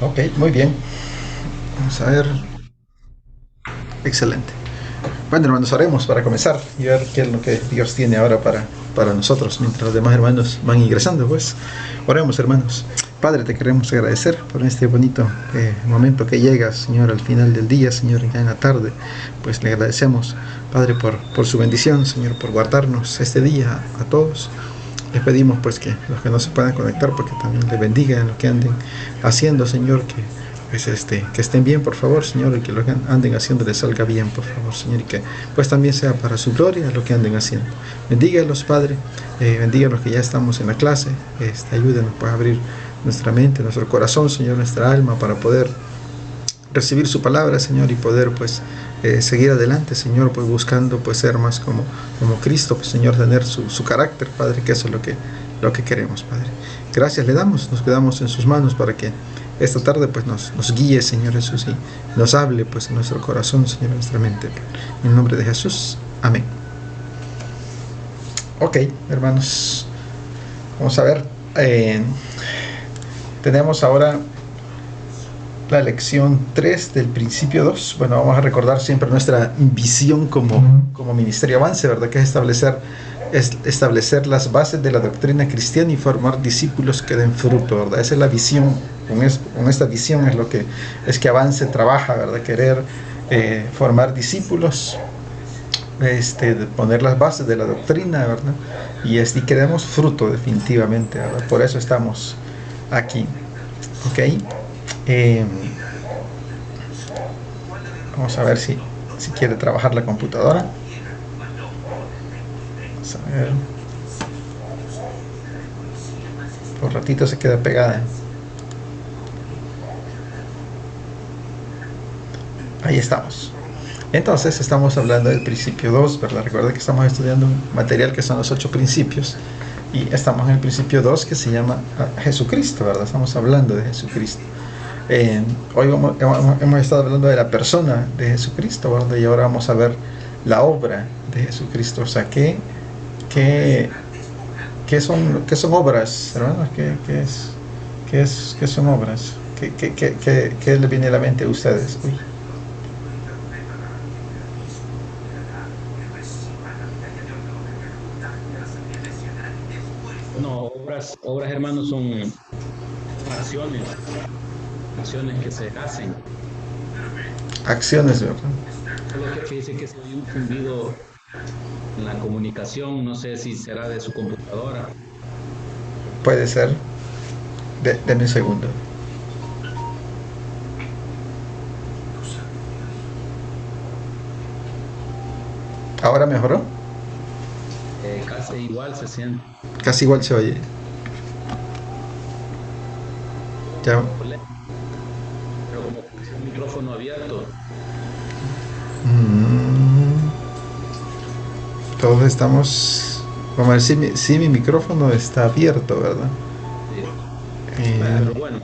Ok, muy bien. Vamos a ver. Excelente. Bueno, hermanos, oremos para comenzar y ver qué es lo que Dios tiene ahora para nosotros, mientras los demás hermanos van ingresando, pues. Oremos, hermanos. Padre, te queremos agradecer por este bonito momento que llega, Señor, al final del día, Señor, ya en la tarde. Pues le agradecemos, Padre, por su bendición, Señor, por guardarnos este día a todos. Les pedimos, pues, que los que no se puedan conectar, porque también le bendiga en lo que anden haciendo, Señor, que pues que estén bien, por favor, Señor, y que lo que anden haciendo les salga bien, por favor, Señor, y que pues también sea para su gloria lo que anden haciendo. Bendígalos, Padre, bendiga a los que ya estamos en la clase, ayúdenos pues, a abrir nuestra mente, nuestro corazón, Señor, nuestra alma, para poder recibir su palabra, Señor, y poder pues seguir adelante, Señor, pues buscando pues ser más como Cristo, pues, Señor, tener su carácter, Padre, que eso es lo que queremos, Padre. Gracias le damos, nos quedamos en sus manos para que esta tarde pues nos guíe, Señor Jesús, y nos hable pues en nuestro corazón, Señor, en nuestra mente. En el nombre de Jesús, amén. Ok, hermanos, vamos a ver, tenemos ahora la lección 3 del principio 2. Bueno, vamos a recordar siempre nuestra visión como Ministerio Avance, ¿verdad? Que es establecer las bases de la doctrina cristiana y formar discípulos que den fruto, ¿verdad? Esa es la visión. Con esta visión es lo que es que Avance trabaja, ¿verdad? Querer formar discípulos, poner las bases de la doctrina, ¿verdad? Y que demos fruto definitivamente, ¿verdad? Por eso estamos aquí. ¿Ok? Vamos a ver si quiere trabajar la computadora. Vamos a ver. Por ratito se queda pegada. Ahí estamos. Entonces estamos hablando del principio 2, ¿verdad? Recuerda que estamos estudiando un material que son los 8 principios. Y estamos en el principio 2 que se llama Jesucristo, ¿verdad? Estamos hablando de Jesucristo. Hoy hemos estado hablando de la persona de Jesucristo, ¿verdad? Y ahora vamos a ver la obra de Jesucristo. O sea, ¿qué son obras, hermanos? ¿Qué son obras? ¿Qué le viene a la mente a ustedes? Uy. No, obras, hermanos, son acciones, acciones que se hacen. Acciones, ¿verdad? Solo que dice que se oye un zumbido en la comunicación, no sé si será de su computadora. Puede ser. Deme un segundo. ¿Ahora mejoró? Casi igual se siente. Casi igual se oye. Ya. Pero como un micrófono abierto. Todos estamos. Vamos a ver si mi micrófono está abierto, ¿verdad? Sí. Pero bueno,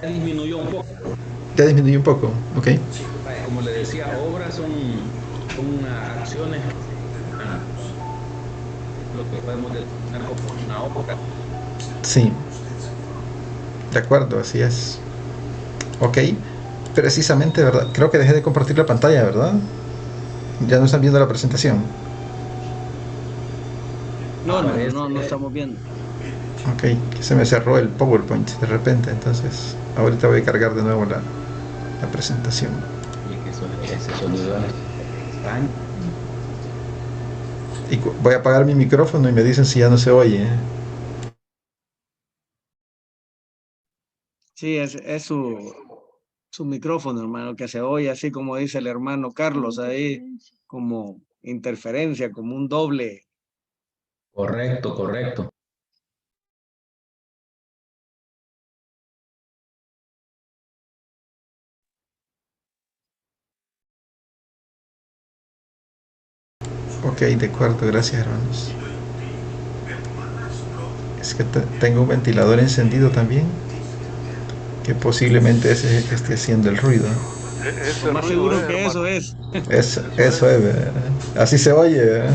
ya disminuyó un poco. Ya disminuyó un poco, ok. Como le decía, obras son acciones, lo que podemos denominar como una obra. Sí. De acuerdo, así es. Ok. Precisamente, ¿verdad? Creo que dejé de compartir la pantalla, ¿verdad? Ya no están viendo la presentación. No estamos viendo. Ok, se me cerró el PowerPoint de repente, entonces ahorita voy a cargar de nuevo la presentación. Y voy a apagar mi micrófono y me dicen si ya no se oye. Sí, es su micrófono, hermano, que se oye así como dice el hermano Carlos, ahí como interferencia, como un doble. Correcto, correcto. Ok, de acuerdo, gracias hermanos. Es que tengo un ventilador encendido también, que posiblemente ese es el que esté haciendo el ruido. Lo Ese más ruido seguro que hermano. eso es. Eso es, ¿verdad? Así se oye, ¿verdad?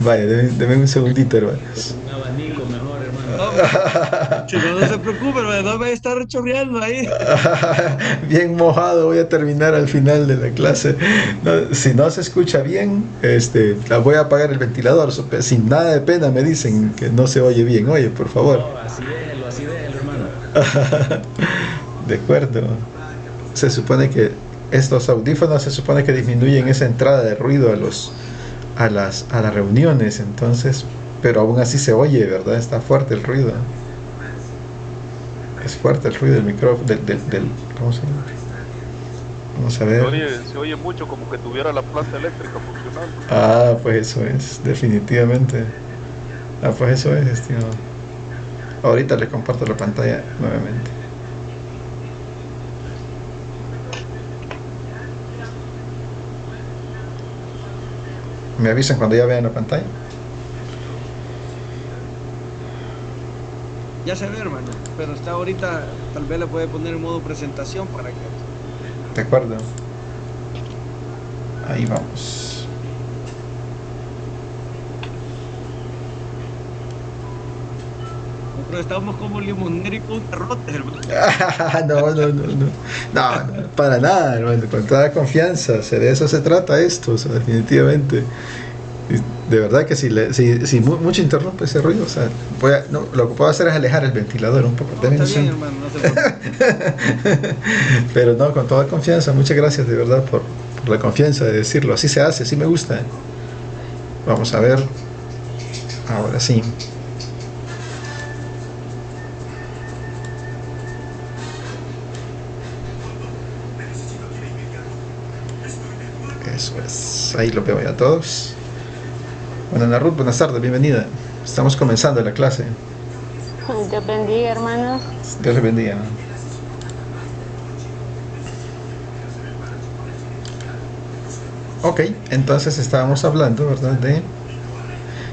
Vaya, deme un segundito, hermanos. Un abanico mejor, hermano. No, si no, no se preocupe, hermano, no va a estar chorreando ahí. Bien mojado voy a terminar al final de la clase. No, si no se escucha bien, la voy a apagar el ventilador. Sin nada de pena me dicen que no se oye bien. Oye, por favor. No, así déjelo, hermano. De acuerdo. Se supone que estos audífonos se supone que disminuyen esa entrada de ruido a las reuniones, entonces, pero aún así se oye, ¿verdad? Está fuerte el ruido. Es fuerte el ruido del micrófono, ¿cómo se llama? Vamos a ver. Se oye mucho como que tuviera la planta eléctrica funcionando. Ah, pues eso es, definitivamente. Ah, pues eso es, estimado. Ahorita le comparto la pantalla nuevamente. Me avisan cuando ya vean la pantalla. Ya se ve, hermano, pero está ahorita, tal vez le puede poner en modo presentación para que... De acuerdo. Ahí vamos. Nosotros estamos como limonero y con garrotes, hermano. No, para nada, hermano, con toda confianza, de eso se trata esto, o sea, definitivamente. De verdad que si mucho interrumpe ese ruido, o sea, lo que puedo hacer es alejar el ventilador un poco. No, está bien, hermano, no se preocupe. Pero no, con toda confianza, muchas gracias de verdad por la confianza de decirlo, así se hace, así me gusta. Vamos a ver, ahora sí. Eso es, ahí lo veo ya a todos. Bueno, Ana Ruth, buenas tardes, bienvenida. Estamos comenzando la clase. Dios bendiga, hermanos. Dios les bendiga. Ok, entonces estábamos hablando, ¿verdad? De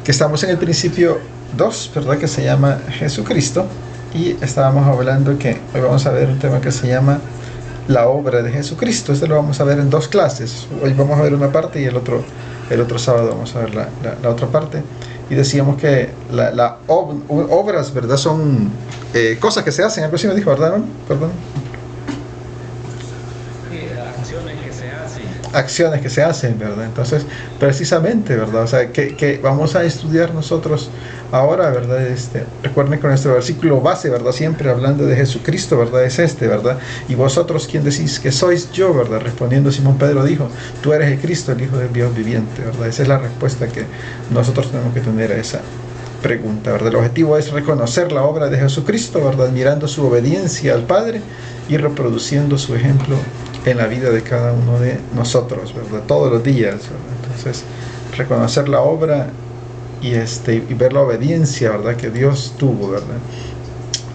que estamos en el principio 2, ¿verdad? Que se llama Jesucristo. Y estábamos hablando que hoy vamos a ver un tema que se llama la obra de Jesucristo. Esto lo vamos a ver en 2 clases. Hoy vamos a ver una parte y el otro sábado vamos a ver la otra parte. Y decíamos que obras, ¿verdad? Son cosas que se hacen. Algo así me dijo, ¿verdad? Perdón. Acciones que se hacen, ¿verdad? Entonces, precisamente, ¿verdad? O sea, que vamos a estudiar nosotros ahora, ¿verdad? Recuerden que nuestro versículo base, ¿verdad? Siempre hablando de Jesucristo, ¿verdad? Es ¿verdad? Y vosotros, ¿quién decís que sois? Yo, ¿verdad? Respondiendo Simón Pedro dijo, tú eres el Cristo, el Hijo del Dios viviente, ¿verdad? Esa es la respuesta que nosotros tenemos que tener a esa pregunta, ¿verdad? El objetivo es reconocer la obra de Jesucristo, ¿verdad? Mirando su obediencia al Padre y reproduciendo su ejemplo en la vida de cada uno de nosotros, ¿verdad? Todos los días, ¿verdad? Entonces, reconocer la obra y ver la obediencia, ¿verdad? Que Dios tuvo, ¿verdad?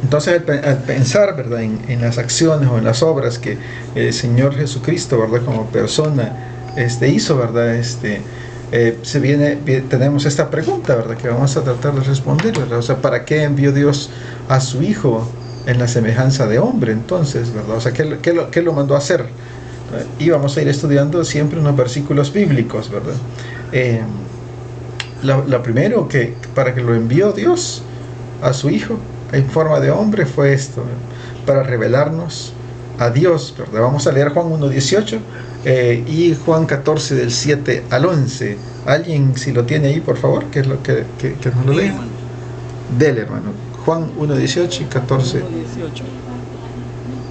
Entonces, al pensar, ¿verdad? En las acciones o en las obras que el Señor Jesucristo, ¿verdad? Como persona, hizo, ¿verdad? Tenemos esta pregunta, ¿verdad? Que vamos a tratar de responder, ¿verdad? O sea, ¿para qué envió Dios a su Hijo en la semejanza de hombre, entonces, ¿verdad? O sea, ¿qué lo mandó a hacer? Y vamos a ir estudiando siempre unos versículos bíblicos, ¿verdad? Lo primero que para que lo envió Dios a su Hijo en forma de hombre fue esto, ¿verdad? Para revelarnos a Dios, ¿verdad? Vamos a leer Juan 1:18 y Juan 14 del 7 al 11. Alguien, si lo tiene ahí, por favor, que es lo que nos lo lea. Dele, hermano. Juan 1:18 y 14. 1:18.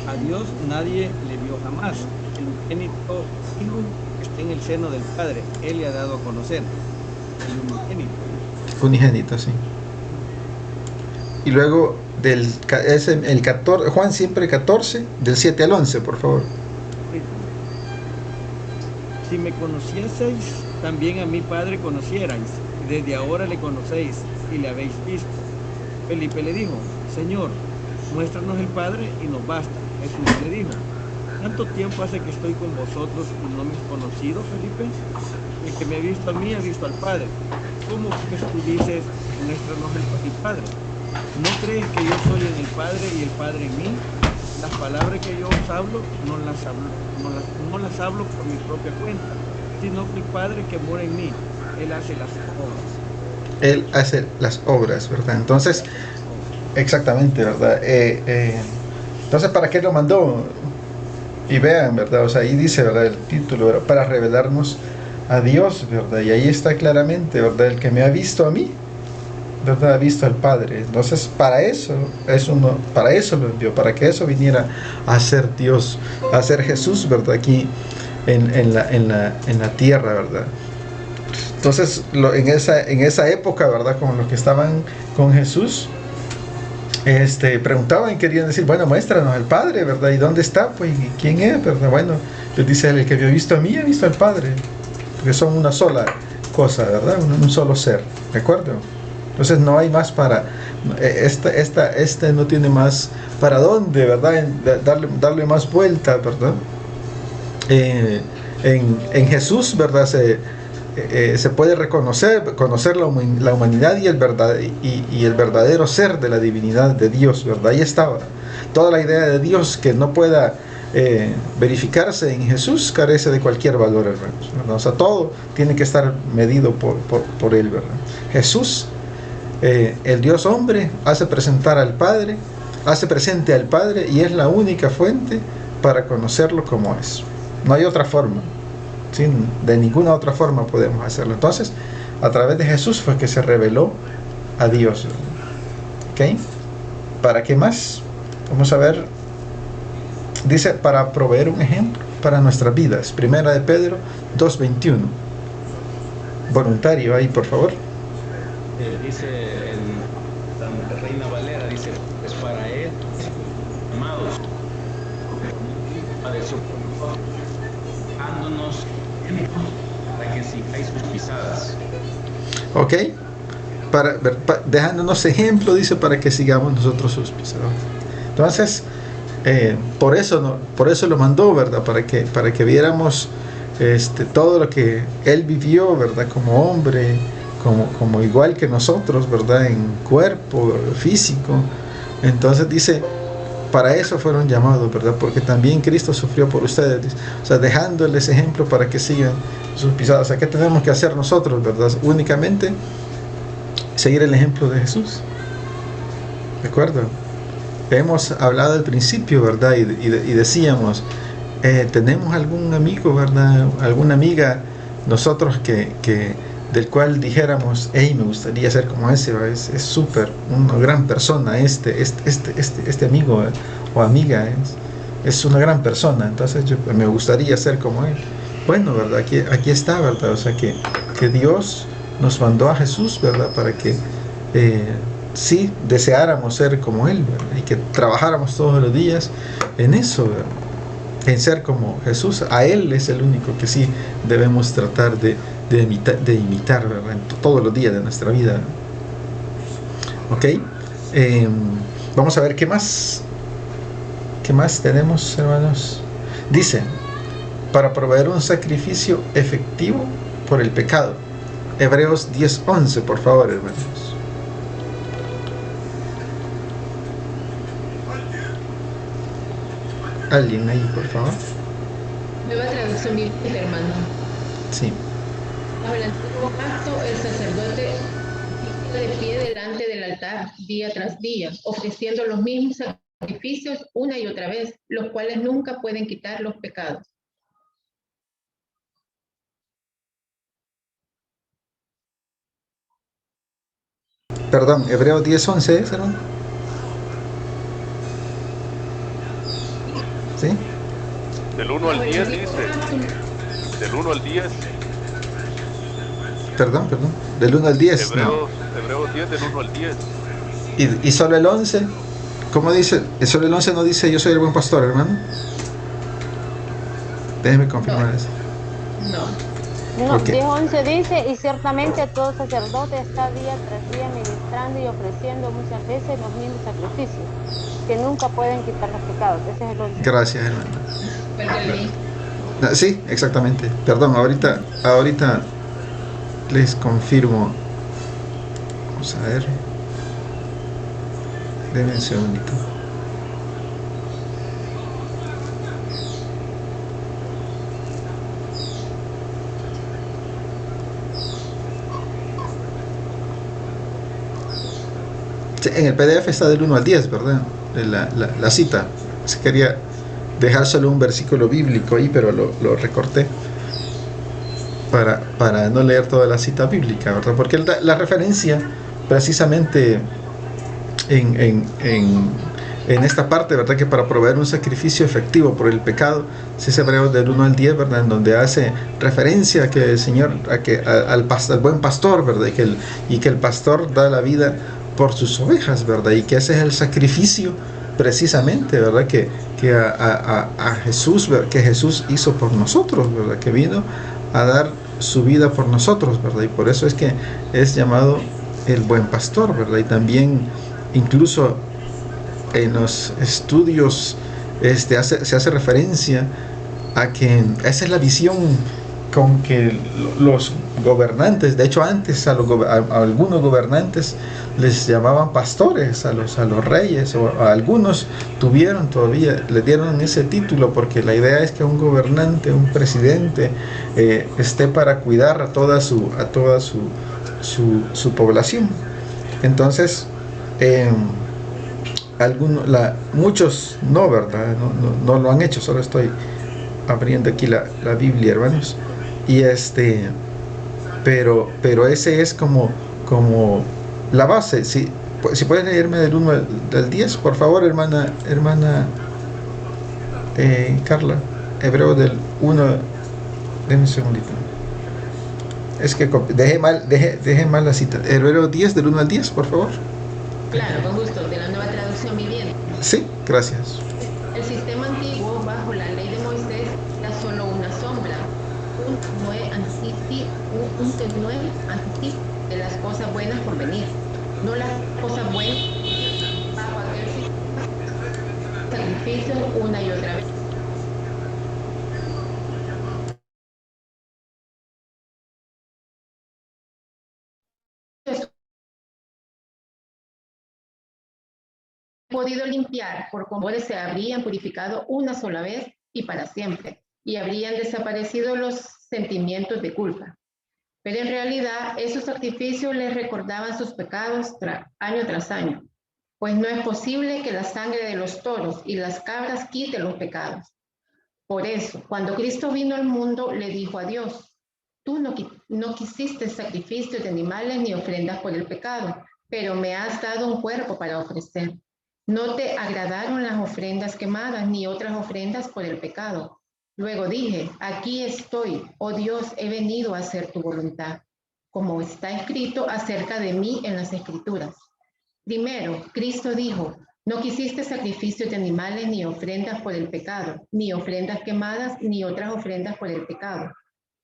A Dios nadie le vio jamás. El unigénito Hijo que está en el seno del Padre, Él le ha dado a conocer. El unigénito. Unigénito, sí. Y luego es el 14, Juan siempre 14, del 7 al 11, por favor. Si me conocieseis, también a mi Padre conocierais. Desde ahora le conocéis y le habéis visto. Felipe le dijo, Señor, muéstranos el Padre y nos basta. Jesús le dijo, ¿cuánto tiempo hace que estoy con vosotros y no me has conocido, Felipe? El que me ha visto a mí ha visto al Padre. ¿Cómo que tú dices, muéstranos el Padre? ¿No crees que yo soy en el Padre y el Padre en mí? Las palabras que yo os hablo, no las hablo por mi propia cuenta, sino que el Padre que mora en mí, Él hace las obras. Él hace las obras, ¿verdad? Entonces, exactamente, ¿verdad? Entonces, ¿para qué lo mandó? Y vean, ¿verdad? O sea, ahí dice, ¿verdad? El título, ¿verdad? Para revelarnos a Dios, ¿verdad? Y ahí está claramente, ¿verdad? El que me ha visto a mí, ¿verdad? Ha visto al Padre. Entonces, para eso lo envió, para que eso viniera a ser Dios, a ser Jesús, ¿verdad? Aquí en la tierra, ¿verdad? Entonces, en esa época, ¿verdad? Como los que estaban con Jesús, preguntaban y querían decir, bueno, muéstranos al Padre, ¿verdad? ¿Y dónde está? Pues, ¿y quién es, verdad? Bueno, les dice, el que me ha visto a mí, ha visto al Padre. Porque son una sola cosa, ¿verdad? Un solo ser, ¿de acuerdo? Entonces no hay más para, no tiene más para dónde, ¿verdad? Darle más vuelta, ¿verdad? En Jesús, ¿verdad? Se puede conocer la humanidad y el verdadero ser de la divinidad de Dios, ¿verdad? Ahí estaba. Toda la idea de Dios que no pueda verificarse en Jesús carece de cualquier valor, hermanos, ¿verdad? O sea, todo tiene que estar medido por Él, ¿verdad? Jesús, el Dios hombre, hace presente al Padre y es la única fuente para conocerlo como es. No hay otra forma. ¿Sí? De ninguna otra forma podemos hacerlo. Entonces, a través de Jesús fue que se reveló a Dios. ¿Ok? ¿Para qué más? Vamos a ver. Dice, para proveer un ejemplo para nuestras vidas. Primera de Pedro 2:21. Voluntario ahí, por favor. Dice en Reina Valera, dice, es para él, amados, padeció por nosotros, dándonos para que sigáis sus pisadas. Ok, dejándonos ejemplo, dice, para que sigamos nosotros sus pisadas. Entonces, por eso lo mandó, ¿verdad? Para que viéramos todo lo que él vivió, ¿verdad? Como hombre, como igual que nosotros, ¿verdad? En cuerpo físico. Entonces dice, para eso fueron llamados, ¿verdad? Porque también Cristo sufrió por ustedes, o sea, dejándoles ejemplo para que sigan sus pisadas. O sea, ¿qué tenemos que hacer nosotros, verdad? Únicamente seguir el ejemplo de Jesús. ¿De acuerdo? Hemos hablado al principio, ¿verdad? Y decíamos, tenemos algún amigo, ¿verdad? Alguna amiga, nosotros del cual dijéramos, hey, me gustaría ser como ese, es súper, una gran persona, este amigo o amiga es una gran persona, entonces me gustaría ser como él. Bueno, ¿verdad? Aquí está, ¿verdad? O sea, que Dios nos mandó a Jesús, ¿verdad? Para que sí deseáramos ser como Él, ¿verdad? Y que trabajáramos todos los días en eso, ¿verdad? En ser como Jesús. A Él es el único que sí debemos tratar de imitar, ¿verdad? En todos los días de nuestra vida. ¿Ok? Vamos a ver qué más tenemos, hermanos. Dice, para proveer un sacrificio efectivo por el pecado. Hebreos 10:11, por favor, hermanos. ¿Alguien ahí, por favor? Nueva traducción viviente, hermano. Sí. Bajo el antiguo pacto, el sacerdote sigue de pie delante del altar día tras día, ofreciendo los mismos sacrificios una y otra vez, los cuales nunca pueden quitar los pecados. Perdón, Hebreos 10:11, ¿es, hermano? ¿Sí? Del 1 al 10 dice. Del 1 al 10. Perdón. Del 1 al 10. Hebreos 10, del 1 al 10. ¿Y solo el 11? ¿Cómo dice? Solo el 11 no dice yo soy el buen pastor, hermano. Déjeme confirmar eso. No, Okay. 10:11 dice, y ciertamente todo sacerdote está día tras día ministrando y ofreciendo muchas veces los mismos sacrificios, que nunca pueden quitar los pecados. Ese es el 11. Gracias, hermano. Perdón. Sí, exactamente. Perdón, ahorita les confirmo. Vamos a ver. Denme un segundito. En el PDF está del 1 al 10, ¿verdad? La cita. Se quería dejar solo un versículo bíblico ahí, pero lo recorté para no leer toda la cita bíblica, ¿verdad? Porque la referencia precisamente en esta parte, ¿verdad? Que para proveer un sacrificio efectivo por el pecado, si es Hebreos del 1 al 10, ¿verdad? En donde hace referencia a que el Señor, al buen pastor, ¿verdad? Y que el pastor da la vida por sus ovejas, ¿verdad? Y que ese es el sacrificio precisamente, ¿verdad? Que Jesús hizo por nosotros, ¿verdad? Que vino a dar su vida por nosotros, ¿verdad? Y por eso es que es llamado el buen pastor, ¿verdad? Y también incluso en los estudios se hace referencia a que esa es la visión con que los gobernantes, de hecho antes a algunos gobernantes les llamaban pastores, a los reyes, o a algunos le dieron ese título, porque la idea es que un gobernante, un presidente, esté para cuidar a toda su población. Entonces, muchos no, ¿verdad? No lo han hecho. Solo estoy abriendo aquí la Biblia, hermanos. Y pero ese es como la base. Si puedes leerme del 1 al 10, por favor, hermana Carla. Hebreo del 1. Denme un segundito. Es que dejé mal la cita. Hebreo 10 del 1 al 10, por favor. Claro, con gusto, de la Nueva Traducción Viviente. Sí, gracias. El sistema antiguo, bajo la ley de Moisés, era solo una sombra, un tenue anticipo de las cosas buenas por venir, no las cosas buenas bajo aquel sacrificio una y otra vez. Podido limpiar, por como se habrían purificado una sola vez y para siempre, y habrían desaparecido los sentimientos de culpa. Pero en realidad esos sacrificios les recordaban sus pecados año tras año, pues no es posible que la sangre de los toros y las cabras quite los pecados. Por eso, cuando Cristo vino al mundo, le dijo a Dios: tú no quisiste sacrificios de animales ni ofrendas por el pecado, pero me has dado un cuerpo para ofrecer. No te agradaron las ofrendas quemadas ni otras ofrendas por el pecado. Luego dije: aquí estoy, oh Dios, he venido a hacer tu voluntad, como está escrito acerca de mí en las Escrituras. Primero, Cristo dijo: no quisiste sacrificios de animales ni ofrendas por el pecado, ni ofrendas quemadas ni otras ofrendas por el pecado.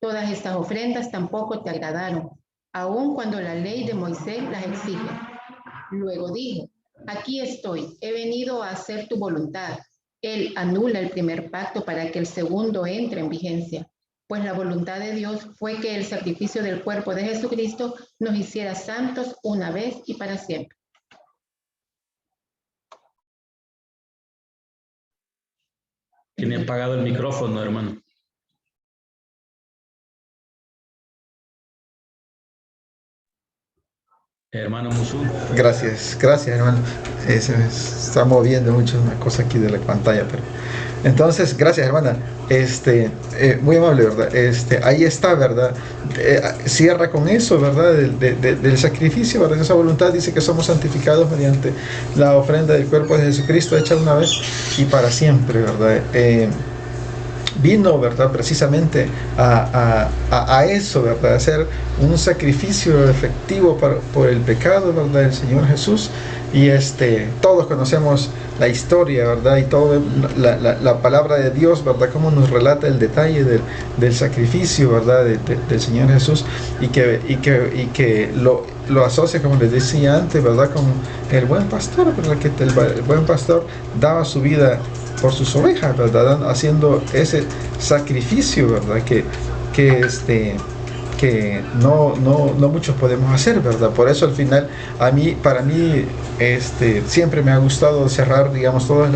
Todas estas ofrendas tampoco te agradaron, aun cuando la ley de Moisés las exige. Luego dijo: aquí estoy, he venido a hacer tu voluntad. Él anula el primer pacto para que el segundo entre en vigencia, pues la voluntad de Dios fue que el sacrificio del cuerpo de Jesucristo nos hiciera santos una vez y para siempre. Tiene apagado el micrófono, hermano. Hermano Musu. Gracias, hermano. Se me está moviendo mucho una cosa aquí de la pantalla, pero entonces, gracias, hermana. Muy amable, ¿verdad? Ahí está, ¿verdad? Cierra con eso, ¿verdad? Del sacrificio, ¿verdad? Esa voluntad dice que somos santificados mediante la ofrenda del cuerpo de Jesucristo hecha una vez y para siempre, ¿verdad? Vino, ¿verdad? Precisamente a eso, ¿verdad? A hacer un sacrificio efectivo por el pecado, ¿verdad? El Señor Jesús. Y todos conocemos la historia, ¿verdad? Y toda la palabra de Dios, ¿verdad? Cómo nos relata el detalle del sacrificio, ¿verdad? Del Señor Jesús, y que lo asocia, como les decía antes, ¿verdad? Como el buen pastor, ¿verdad? Que el buen pastor daba su vida por sus ovejas, ¿verdad? Haciendo ese sacrificio, ¿verdad? Que no muchos podemos hacer, ¿verdad? Por eso al final, para mí, siempre me ha gustado cerrar, digamos, todas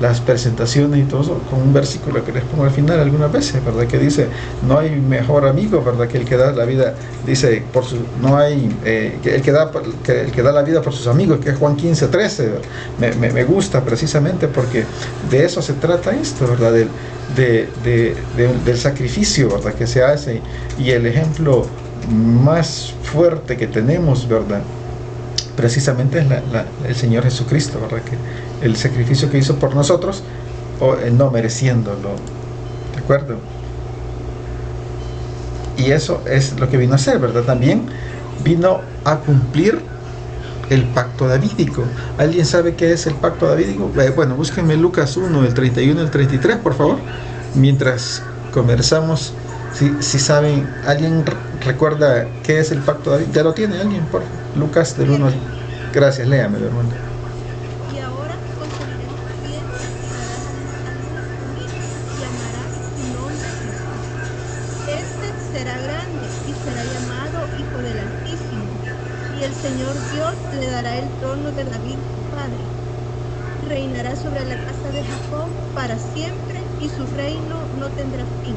las presentaciones y todo eso, con un versículo que les pongo al final algunas veces, ¿verdad? Que dice, no hay mejor amigo, ¿verdad? Que el que da la vida, dice, no hay, que el que da la vida por sus amigos, que es Juan 15:13. Me gusta precisamente porque de eso se trata esto, ¿verdad? Del sacrificio, ¿verdad? Que se hace, y el ejemplo más fuerte que tenemos, ¿verdad? Precisamente es el Señor Jesucristo, ¿verdad? Que el sacrificio que hizo por nosotros, no mereciéndolo, ¿de acuerdo? Y eso es lo que vino a hacer, ¿verdad? También vino a cumplir el pacto davídico. ¿Alguien sabe qué es el pacto davídico? Bueno, búsquenme Lucas 1, el 31 al 33, por favor, mientras conversamos. Si saben, ¿alguien recuerda qué es el pacto davídico? ¿Ya lo tiene alguien? Por Lucas del 1 al... Gracias, léamelo, hermano. Y ahora construiré tu tienda y darás algunas comidas y amarás tu nombre Jesús. Este será grande y será llamado Hijo del Altísimo. Y el Señor Dios le dará el trono de David su padre. Reinará sobre la casa de Jacob para siempre y su reino no tendrá fin.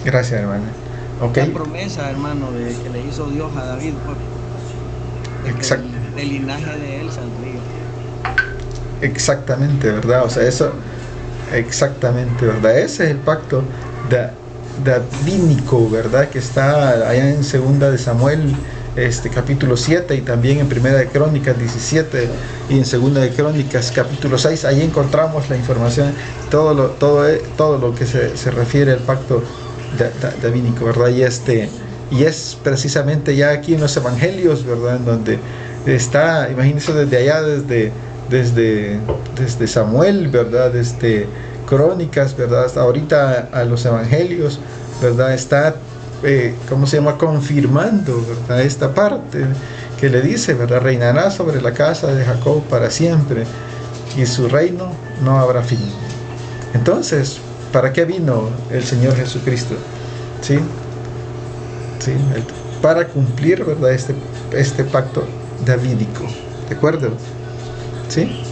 Gracias, hermana. La promesa, hermano, de que le hizo Dios a David, exacto, del linaje de él saldría. Exactamente, ¿verdad? O sea, eso, exactamente, ¿verdad? Ese es el pacto davídico, ¿verdad? Que está allá en 2 de Samuel, capítulo 7, y también en 1 de Crónicas 17 y en 2 de Crónicas capítulo 6. Ahí encontramos la información, todo lo que se refiere al pacto davídico, ¿verdad? Y es precisamente ya aquí en los evangelios, ¿verdad? En donde está, imagínense, desde allá, desde Samuel, ¿verdad? Desde Crónicas, ¿verdad? Hasta ahorita a los evangelios, ¿verdad? Está, confirmando, ¿verdad? Esta parte que le dice, ¿verdad? Reinará sobre la casa de Jacob para siempre y su reino no habrá fin. Entonces, ¿para qué vino el Señor Jesucristo? ¿Sí? Para cumplir, ¿verdad? Este pacto davídico, ¿de acuerdo? ¿Sí?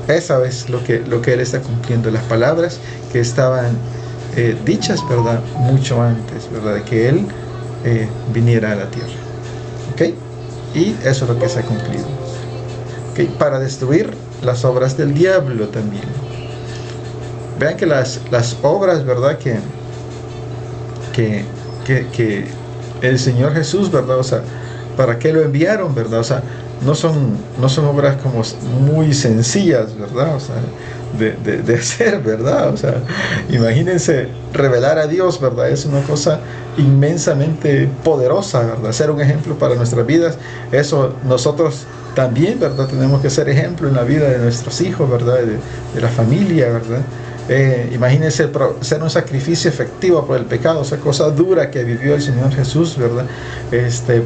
Esa es lo que Él está cumpliendo, las palabras que estaban dichas, ¿verdad? Mucho antes, ¿verdad? De que Él viniera a la tierra, ¿ok? Y eso es lo que se ha cumplido, ¿ok? Para destruir las obras del diablo también. Vean que las obras, ¿verdad? Que el Señor Jesús, ¿verdad? O sea, ¿para qué lo enviaron, verdad? O sea, no son obras como muy sencillas, ¿verdad? O sea, de hacer, ¿verdad? O sea, imagínense, revelar a Dios, ¿verdad? Es una cosa inmensamente poderosa, ¿verdad? Ser un ejemplo para nuestras vidas. Eso nosotros también, ¿verdad? Tenemos que ser ejemplo en la vida de nuestros hijos, ¿verdad? De la familia, ¿verdad? Imagínense ser un sacrificio efectivo por el pecado, esa cosa dura que vivió el Señor Jesús, ¿verdad?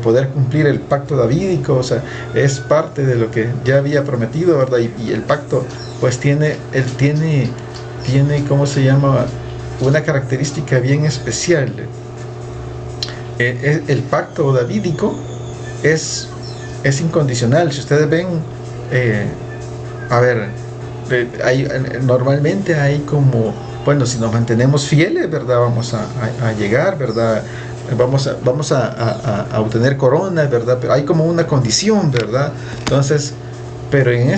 Poder cumplir el pacto davídico, o sea, es parte de lo que ya había prometido, ¿verdad? Y el pacto, pues tiene, ¿cómo se llama? Una característica bien especial. El pacto davídico es incondicional. Si ustedes ven, normalmente hay como, bueno, si nos mantenemos fieles, ¿verdad? Vamos a llegar, ¿verdad? Vamos a obtener coronas, ¿verdad? Pero hay como una condición, ¿verdad? Entonces, pero en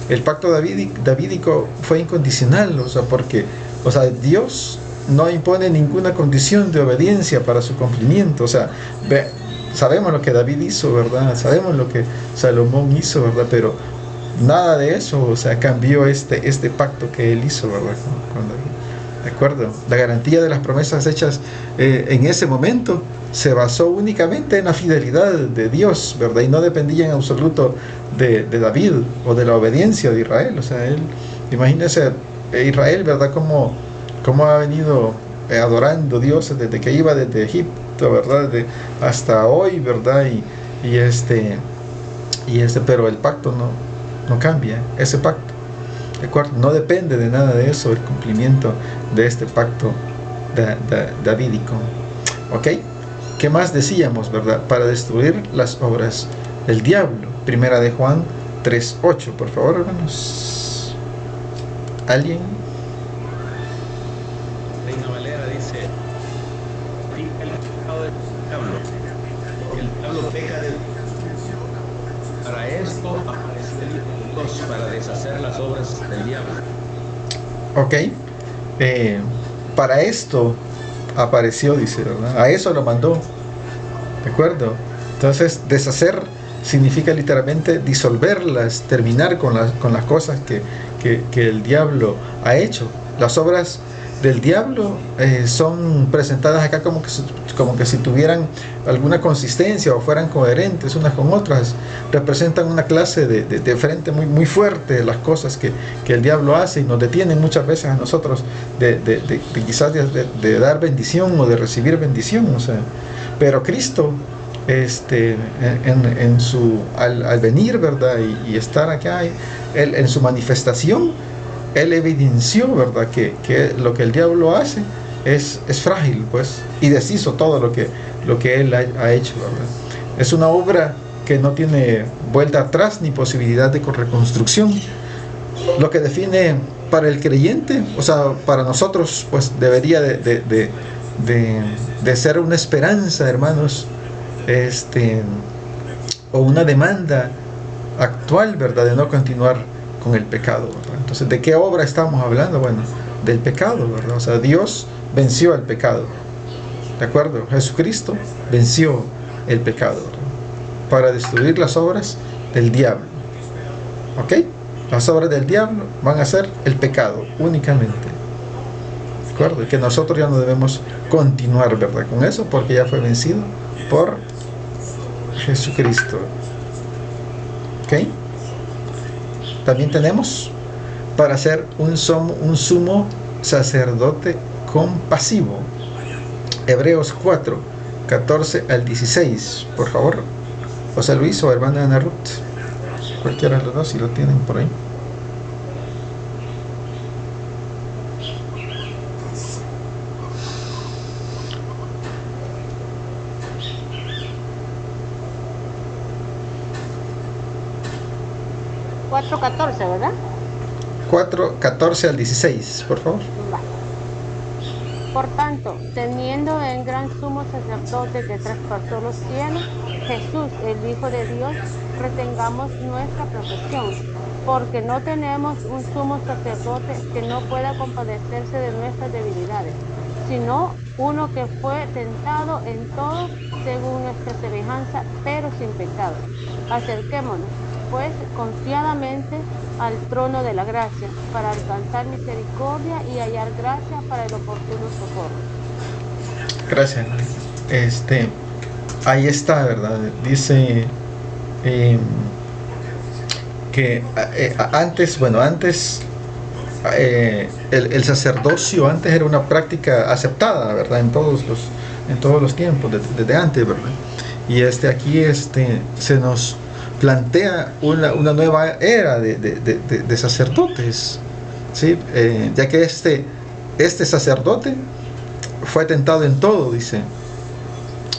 el pacto davídico fue incondicional, o sea, porque, o sea, Dios no impone ninguna condición de obediencia para su cumplimiento. O sea, sabemos lo que David hizo, ¿verdad? Sabemos lo que Salomón hizo, ¿verdad? Pero nada de eso, o sea, cambió este pacto que él hizo, ¿verdad? Con David. ¿De acuerdo? La garantía de las promesas hechas en ese momento se basó únicamente en la fidelidad de Dios, ¿verdad? Y no dependía en absoluto de David o de la obediencia de Israel. O sea, imagínense Israel, ¿verdad? Cómo ha venido adorando a Dios desde que iba desde Egipto, ¿verdad? Hasta hoy, ¿verdad? Pero el pacto no cambia, ese pacto, ¿de acuerdo? No depende de nada de eso, el cumplimiento de este pacto davídico, ¿ok? ¿Qué más decíamos, verdad? Para destruir las obras del diablo. 1 de Juan 3:8, por favor, hermanos. ¿Alguien? Reina Valera dice, "Fica el pecado del diablo, porque el diablo peca de para esto apareció el Hijo de Dios, para deshacer las obras del diablo". Ok. Para esto apareció, dice, ¿verdad? A eso lo mandó. ¿De acuerdo? Entonces, deshacer significa literalmente disolverlas, terminar con las cosas que el diablo ha hecho. Las obras del diablo son presentadas acá como que si tuvieran alguna consistencia o fueran coherentes unas con otras. Representan una clase de frente muy, muy fuerte de las cosas que el diablo hace, y nos detienen muchas veces a nosotros de quizás de dar bendición o de recibir bendición. O sea, pero Cristo, al venir, ¿verdad? Y estar acá, él, en su manifestación, él evidenció, ¿verdad? Que lo que el diablo hace es frágil, pues, y deshizo todo lo que él ha hecho, ¿verdad? Es una obra que no tiene vuelta atrás ni posibilidad de reconstrucción. Lo que define para el creyente, o sea, para nosotros, pues debería de ser una esperanza, hermanos, o una demanda actual, ¿verdad? De no continuar con el pecado, ¿verdad? Entonces, ¿de qué obra estamos hablando? Bueno, del pecado, ¿verdad? O sea, Dios venció al pecado, ¿de acuerdo? Jesucristo venció el pecado, ¿verdad? Para destruir las obras del diablo, ¿ok? Las obras del diablo van a ser el pecado únicamente, ¿de acuerdo? Y que nosotros ya no debemos continuar, ¿verdad? Con eso, porque ya fue vencido por Jesucristo, ¿ok? También tenemos para ser un sumo sacerdote compasivo. Hebreos 4, 14 al 16, por favor. José Luis o hermana Ana Ruth, cualquiera de los dos, si lo tienen por ahí. ¿4:14, verdad? 4, 14 al 16, por favor. Vale. Por tanto, teniendo en gran sumo sacerdote que traspasó los cielos, Jesús, el Hijo de Dios, retengamos nuestra profesión, porque no tenemos un sumo sacerdote que no pueda compadecerse de nuestras debilidades, sino uno que fue tentado en todo según nuestra semejanza, pero sin pecado. Acerquémonos, pues, confiadamente al trono de la gracia, para alcanzar misericordia y hallar gracia para el oportuno socorro. Gracias. Ahí está, ¿verdad? Dice que antes el sacerdocio antes era una práctica aceptada, ¿verdad? En todos los tiempos, desde antes, ¿verdad? Y aquí se nos plantea una nueva era de sacerdotes, ¿sí? Ya que este sacerdote fue tentado en todo, dice,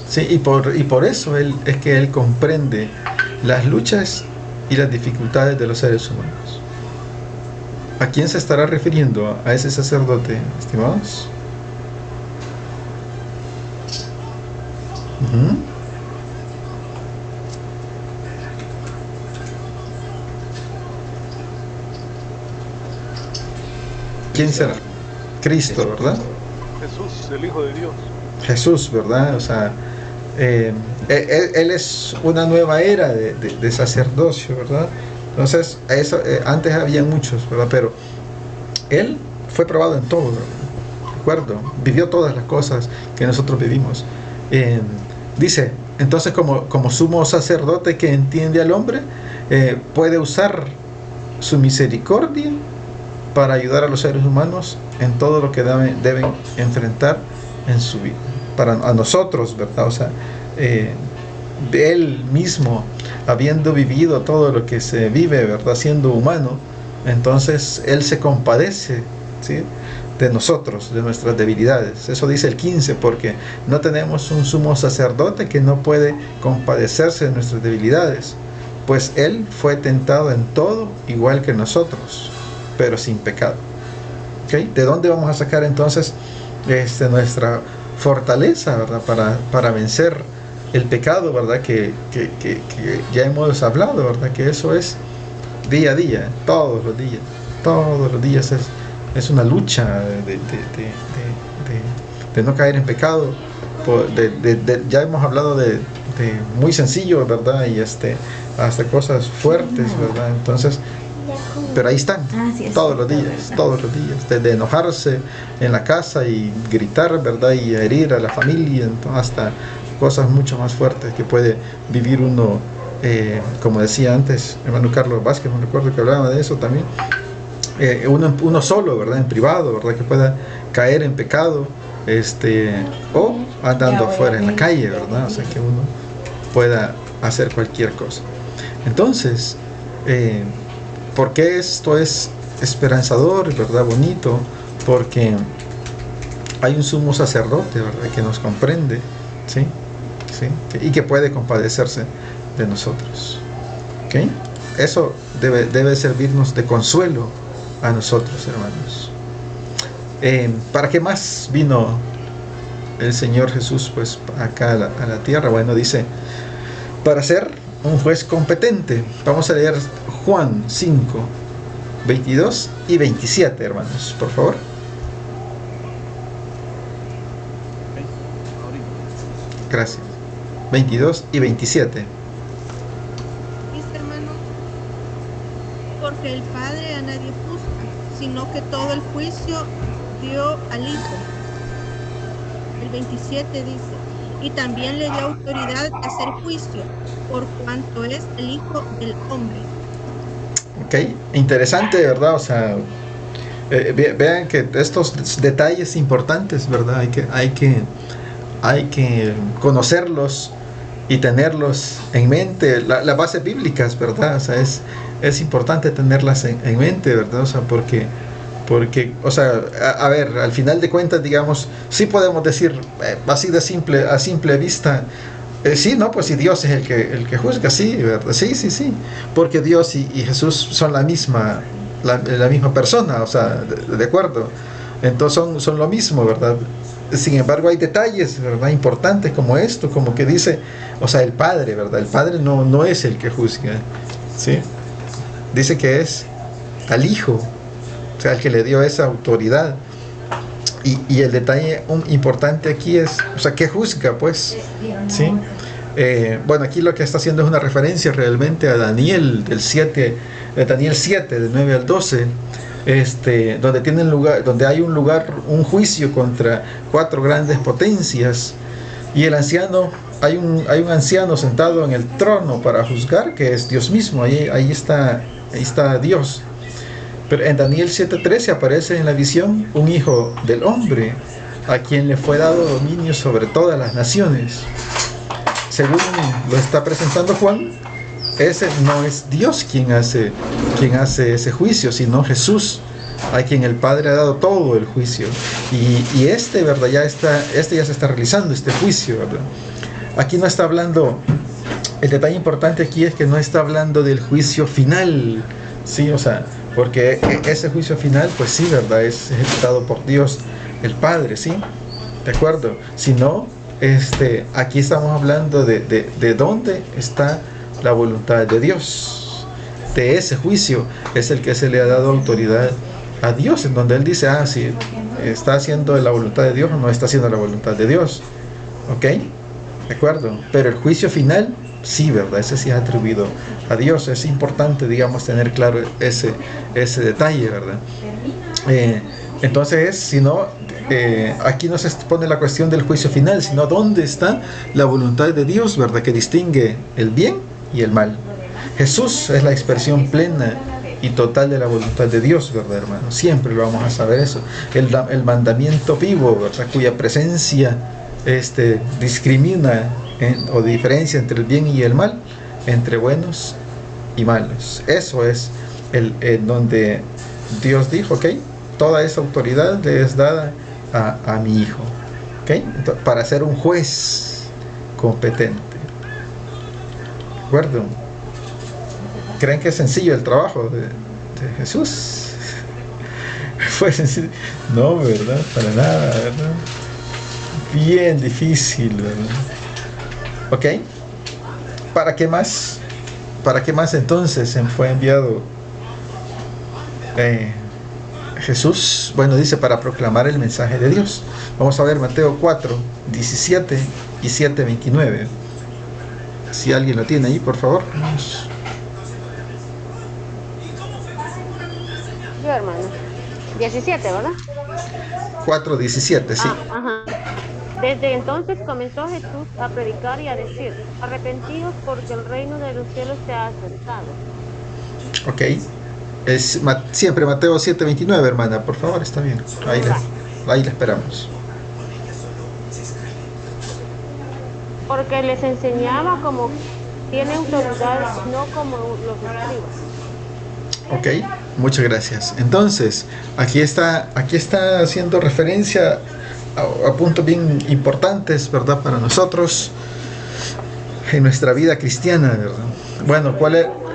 ¿sí? Y por eso él comprende las luchas y las dificultades de los seres humanos. ¿A quién se estará refiriendo a ese sacerdote, estimados? ¿Quién será? Cristo, ¿verdad? Jesús, el Hijo de Dios. Jesús, ¿verdad? O sea, él es una nueva era de sacerdocio, ¿verdad? Entonces, antes había muchos, ¿verdad? Pero él fue probado en todo, ¿verdad? ¿De acuerdo? Vivió todas las cosas que nosotros vivimos. Dice, entonces, como sumo sacerdote que entiende al hombre, puede usar su misericordia para ayudar a los seres humanos en todo lo que deben enfrentar en su vida. A nosotros, ¿verdad? O sea, él mismo, habiendo vivido todo lo que se vive, ¿verdad? Siendo humano, entonces él se compadece, ¿sí? De nosotros, de nuestras debilidades. Eso dice el 15, porque no tenemos un sumo sacerdote que no puede compadecerse de nuestras debilidades, pues él fue tentado en todo igual que nosotros, pero sin pecado. ¿ok? ¿De dónde vamos a sacar entonces nuestra fortaleza, ¿verdad? Para vencer el pecado, ¿verdad? Que ya hemos hablado, ¿verdad? Que eso es día a día, todos los días es una lucha de no caer en pecado. Ya hemos hablado de muy sencillo, ¿verdad? Y hasta cosas fuertes, ¿verdad? Entonces, pero ahí están, todos los días, desde enojarse en la casa y gritar, ¿verdad? Y herir a la familia, hasta cosas mucho más fuertes que puede vivir uno, como decía antes hermano Carlos Vázquez, me recuerdo que hablaba de eso también, uno solo, ¿verdad? En privado, ¿verdad? Que pueda caer en pecado, o andando afuera en la calle, ¿verdad? O sea, que uno pueda hacer cualquier cosa. Entonces, ¿por qué esto es esperanzador, verdad? Bonito, porque hay un sumo sacerdote, ¿verdad? Que nos comprende, ¿sí? Y que puede compadecerse de nosotros, ¿ok? Eso debe servirnos de consuelo a nosotros, hermanos. ¿Para qué más vino el Señor Jesús, pues, acá a la tierra? Bueno, dice, para ser un juez competente. Vamos a leer Juan 5, 22 y 27, hermanos, por favor. Gracias. 22 y 27. Dice, hermano, porque el Padre a nadie juzga, sino que todo el juicio dio al Hijo. El 27 dice, y también le dio autoridad a hacer juicio, por cuanto es el Hijo del Hombre. Ok, interesante, ¿verdad? O sea, vean que estos detalles importantes, ¿verdad? Hay que conocerlos y tenerlos en mente, las bases bíblicas, ¿verdad? O sea, es importante tenerlas en mente, ¿verdad? O sea, porque, o sea, a ver, al final de cuentas, digamos, sí podemos decir, así de a simple vista, sí, ¿no? Pues si Dios es el que juzga, sí, ¿verdad? Sí, porque Dios y Jesús son la misma persona, o sea, de acuerdo, entonces son lo mismo, ¿verdad? Sin embargo, hay detalles, ¿verdad? Importantes como esto, como que dice, o sea, el Padre, ¿verdad? El Padre no es el que juzga, ¿sí? Dice que es al Hijo, o sea, el que le dio esa autoridad. Y el detalle importante aquí es, o sea, ¿qué juzga, pues? ¿Sí? Bueno, aquí lo que está haciendo es una referencia realmente a Daniel, Daniel 7, del 9 al 12, donde hay un juicio contra 4 grandes potencias, y el anciano, hay un anciano sentado en el trono para juzgar, que es Dios mismo, ahí está Dios. Pero en Daniel 7:13 aparece en la visión un hijo del hombre, a quien le fue dado dominio sobre todas las naciones. Según lo está presentando Juan, ese no es Dios quien hace ese juicio, sino Jesús, a quien el Padre ha dado todo el juicio. Y ¿verdad? Ya se está realizando este juicio, ¿verdad? Aquí no está hablando, el detalle importante aquí es que no está hablando del juicio final, ¿sí? O sea, porque ese juicio final, pues sí, ¿verdad? Es ejecutado por Dios el Padre, ¿sí? ¿De acuerdo? Si no, aquí estamos hablando de dónde está la voluntad de Dios. De ese juicio es el que se le ha dado autoridad a Dios, en donde Él dice, si está haciendo la voluntad de Dios o no está haciendo la voluntad de Dios. ¿Ok? ¿De acuerdo? Pero el juicio final, sí, ¿verdad? Ese sí es atribuido a Dios. Es importante, digamos, tener claro ese detalle, ¿verdad? Entonces, si no, aquí no se pone la cuestión del juicio final, sino dónde está la voluntad de Dios, ¿verdad? Que distingue el bien y el mal. Jesús es la expresión plena y total de la voluntad de Dios, ¿verdad, hermano? Siempre lo vamos a saber eso. El mandamiento vivo, ¿verdad? Cuya presencia discrimina o diferencia entre el bien y el mal, entre buenos y malos. Eso es donde Dios dijo, ¿ok? Toda esa autoridad le es dada a mi Hijo, ¿ok? Entonces, para ser un juez competente. ¿De acuerdo? ¿Creen que es sencillo el trabajo de Jesús? Pues no, ¿verdad? Para nada, ¿verdad? Bien difícil, ¿verdad? ¿Ok? ¿Para qué más? ¿Para qué más entonces fue enviado Jesús? Bueno, dice para proclamar el mensaje de Dios. Vamos a ver Mateo 4, 17 y 7, 29. Si alguien lo tiene ahí, por favor. Vamos. Yo, hermano. 17, ¿verdad? 4, 17, sí. Ajá. Desde entonces comenzó Jesús a predicar y a decir: arrepentidos porque el reino de los cielos se ha acercado. Ok. Es siempre Mateo 7, 29, hermana, por favor, está bien. Ahí la esperamos. Porque les enseñaba como tiene autoridad, no como los escribas. Ok, muchas gracias. Entonces, aquí está haciendo referencia a puntos bien importantes, ¿verdad? Para nosotros en nuestra vida cristiana, ¿verdad? Bueno,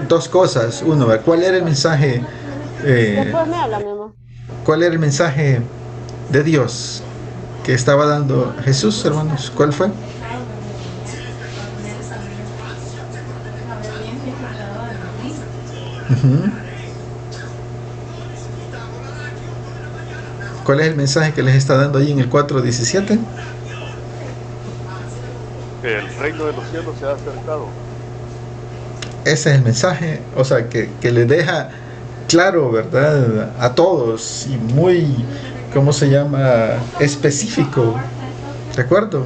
dos cosas. Uno, ¿cuál era el mensaje? Después me habla, mi amor. ¿Cuál era el mensaje de Dios que estaba dando Jesús, hermanos? ¿Cuál fue? ¿Cuál es el mensaje que les está dando ahí en el 4:17? El reino de los cielos se ha acercado. Ese es el mensaje, o sea, que le deja claro, ¿verdad? A todos y muy, ¿cómo se llama? Específico, ¿de acuerdo?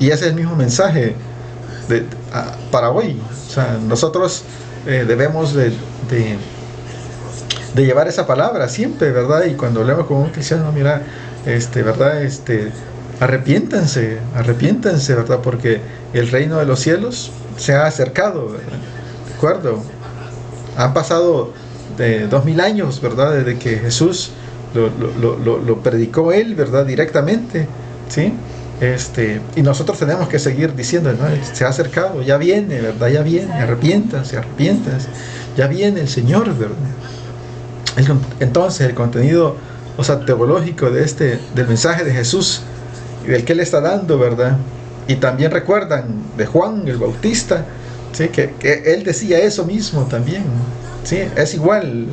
Y ese es el mismo mensaje para hoy. O sea, nosotros debemos de llevar esa palabra siempre, ¿verdad? Y cuando hablemos con un cristiano, mira, ¿verdad? Arrepiéntanse, ¿verdad? Porque el reino de los cielos se ha acercado, ¿verdad? ¿De acuerdo? Han pasado 2000 años, ¿verdad? Desde que Jesús lo predicó él, ¿verdad? Directamente, ¿sí? Y nosotros tenemos que seguir diciendo, ¿no? Se ha acercado, ya viene, ¿verdad? Ya viene, arrepiéntanse, ya viene el Señor, ¿verdad? Entonces el contenido, o sea, teológico del mensaje de Jesús y del que él está dando, ¿verdad? Y también recuerdan de Juan el Bautista, ¿sí? que él decía eso mismo también, ¿sí? Es igual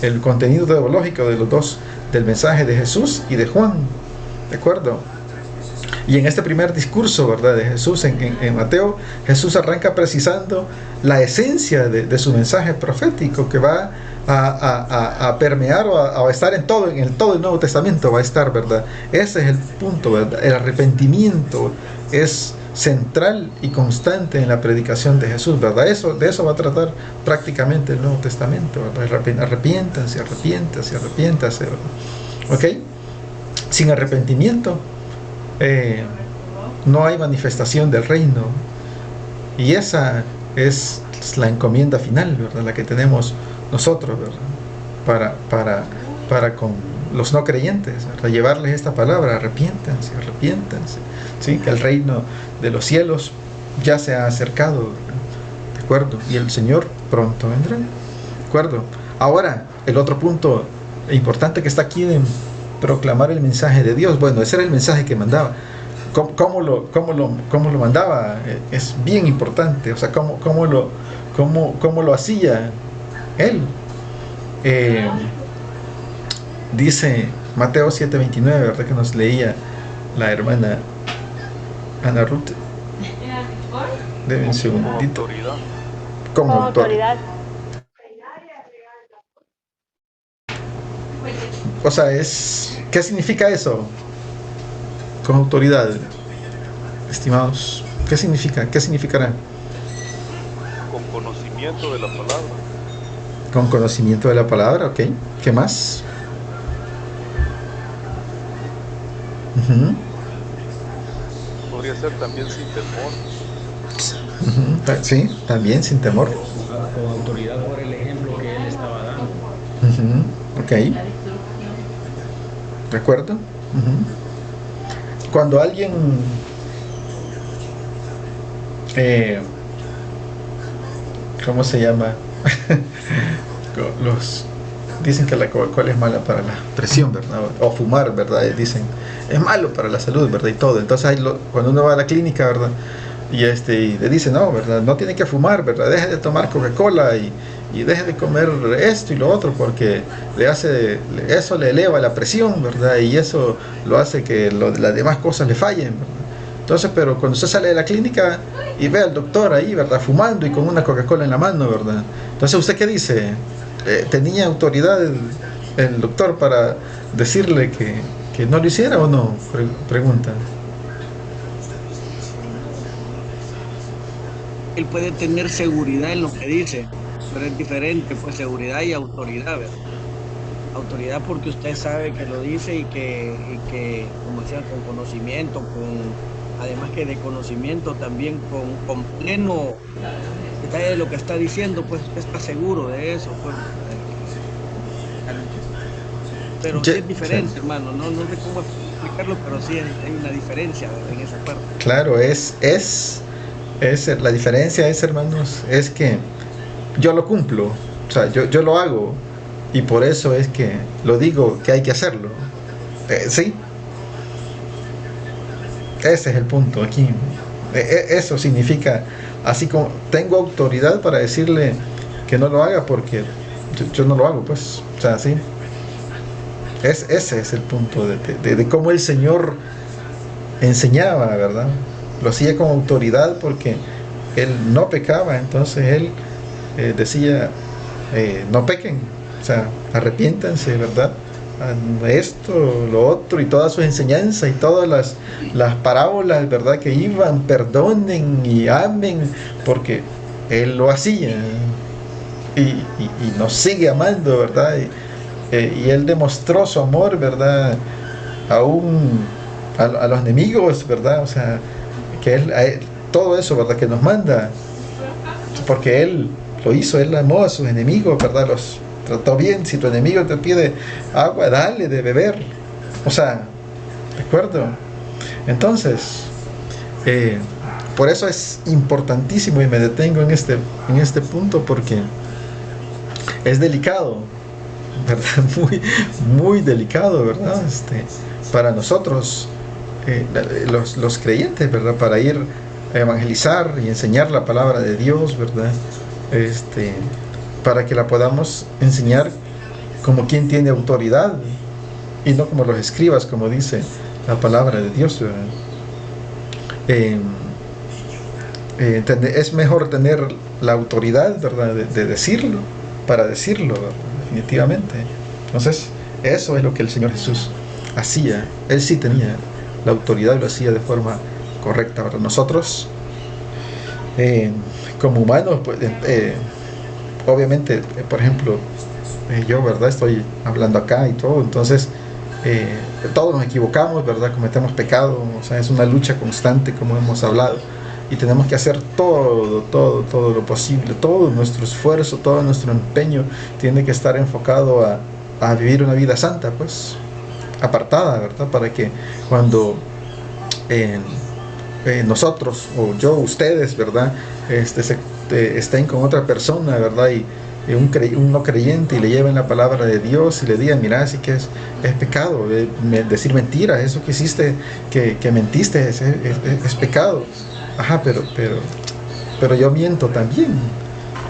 el contenido teológico de los dos, del mensaje de Jesús y de Juan, ¿de acuerdo? Y en este primer discurso, ¿verdad? De Jesús en Mateo, Jesús arranca precisando la esencia de su mensaje profético, que va a permear o a estar en todo el Nuevo Testamento, va a estar, ¿verdad? Ese es el punto, ¿verdad? El arrepentimiento es central y constante en la predicación de Jesús, ¿verdad? De eso va a tratar prácticamente el Nuevo Testamento, ¿verdad? Arrepiéntanse, ¿verdad? ¿Ok? Sin arrepentimiento no hay manifestación del reino, y esa es la encomienda final, ¿verdad? La que tenemos nosotros, ¿verdad? Para con los no creyentes, ¿verdad? Llevarles esta palabra: arrepiéntanse, ¿sí? Que el reino de los cielos ya se ha acercado, ¿verdad? ¿De acuerdo? Y el Señor pronto vendrá, ¿de acuerdo? Ahora, el otro punto importante que está aquí de proclamar el mensaje de Dios. Bueno, ese era el mensaje que mandaba. ¿Cómo lo mandaba? Es bien importante. O sea, cómo lo hacía él. Dice Mateo 7:29, ¿verdad? Que nos leía la hermana Ana Ruth. Deme un segundito. Como autoridad. O sea, ¿qué significa eso? Con autoridad, estimados. ¿Qué significa? ¿Qué significará? Con conocimiento de la palabra. Con conocimiento de la palabra, ok. ¿Qué más? Podría ser también sin temor. Sí, también sin temor. Con autoridad por el ejemplo que él estaba dando. Ok. ¿De acuerdo? Cuando alguien ¿cómo se llama? dicen que la Coca-Cola es mala para la presión, ¿verdad? O fumar, ¿verdad? Dicen, es malo para la salud, ¿verdad? Y todo. Entonces, cuando uno va a la clínica, ¿verdad? Y le dice, no, ¿verdad? No tiene que fumar, ¿verdad? Deje de tomar Coca-Cola y deje de comer esto y lo otro, porque eso le eleva la presión, ¿verdad? Y eso lo hace que las demás cosas le fallen, ¿verdad? Entonces, pero cuando usted sale de la clínica y ve al doctor ahí, ¿verdad? Fumando y con una Coca-Cola en la mano, ¿verdad? Entonces, ¿usted qué dice? ¿Tenía autoridad el doctor para decirle que no lo hiciera o no? Pregunta. Él puede tener seguridad en lo que dice, pero es diferente, pues seguridad y autoridad, ¿verdad? Autoridad porque usted sabe que lo dice y que como decía, con conocimiento, además que de conocimiento también con pleno detalle de lo que está diciendo, pues usted está seguro de eso, pues. Pero sí es diferente, sí, hermano, no sé cómo explicarlo, pero sí hay una diferencia en esa parte. Claro, la diferencia es, hermanos, es que yo lo cumplo, o sea, yo lo hago, y por eso es que lo digo que hay que hacerlo. ¿Sí? Ese es el punto aquí. Eso significa, así como tengo autoridad para decirle que no lo haga porque yo no lo hago, pues, o sea, sí. Ese es el punto de cómo el Señor enseñaba, ¿verdad? Lo hacía con autoridad porque Él no pecaba, entonces Él decía, no pequen, o sea, arrepiéntanse, ¿verdad? Esto, lo otro, y todas sus enseñanzas y todas las parábolas, ¿verdad? Que iban, perdonen y amen, porque Él lo hacía y nos sigue amando, ¿verdad? Y Él demostró su amor, ¿verdad? Aún a los enemigos, ¿verdad? O sea, que Él todo eso, ¿verdad? Que nos manda, porque Él lo hizo, Él amó a sus enemigos, ¿verdad? Los trató bien. Si tu enemigo te pide agua, dale de beber, o sea, ¿de acuerdo? Entonces, por eso es importantísimo, y me detengo en este punto, porque es delicado, ¿verdad? Muy, muy delicado, ¿verdad? Para nosotros, los creyentes, ¿verdad? Para ir a evangelizar y enseñar la palabra de Dios, ¿verdad? Para que la podamos enseñar como quien tiene autoridad y no como los escribas, como dice la palabra de Dios, ¿verdad? Es mejor tener la autoridad, ¿verdad? De decirlo, para decirlo, ¿verdad? Definitivamente. Entonces, eso es lo que el Señor Jesús hacía. Él sí tenía la autoridad y lo hacía de forma correcta, ¿verdad? Nosotros, como humanos, pues, obviamente, por ejemplo, yo, ¿verdad? Estoy hablando acá y todo, entonces todos nos equivocamos, ¿verdad? Cometemos pecado, o sea, es una lucha constante, como hemos hablado, y tenemos que hacer todo lo posible, todo nuestro esfuerzo, todo nuestro empeño tiene que estar enfocado a vivir una vida santa, pues, apartada, ¿verdad? Para que cuando nosotros, o yo, ustedes, ¿verdad? Estén con otra persona, ¿verdad? Y un no creyente, y le lleven la palabra de Dios y le digan, mira, así que es pecado decir mentiras, eso que hiciste, que mentiste, es pecado. Ajá, pero yo miento también,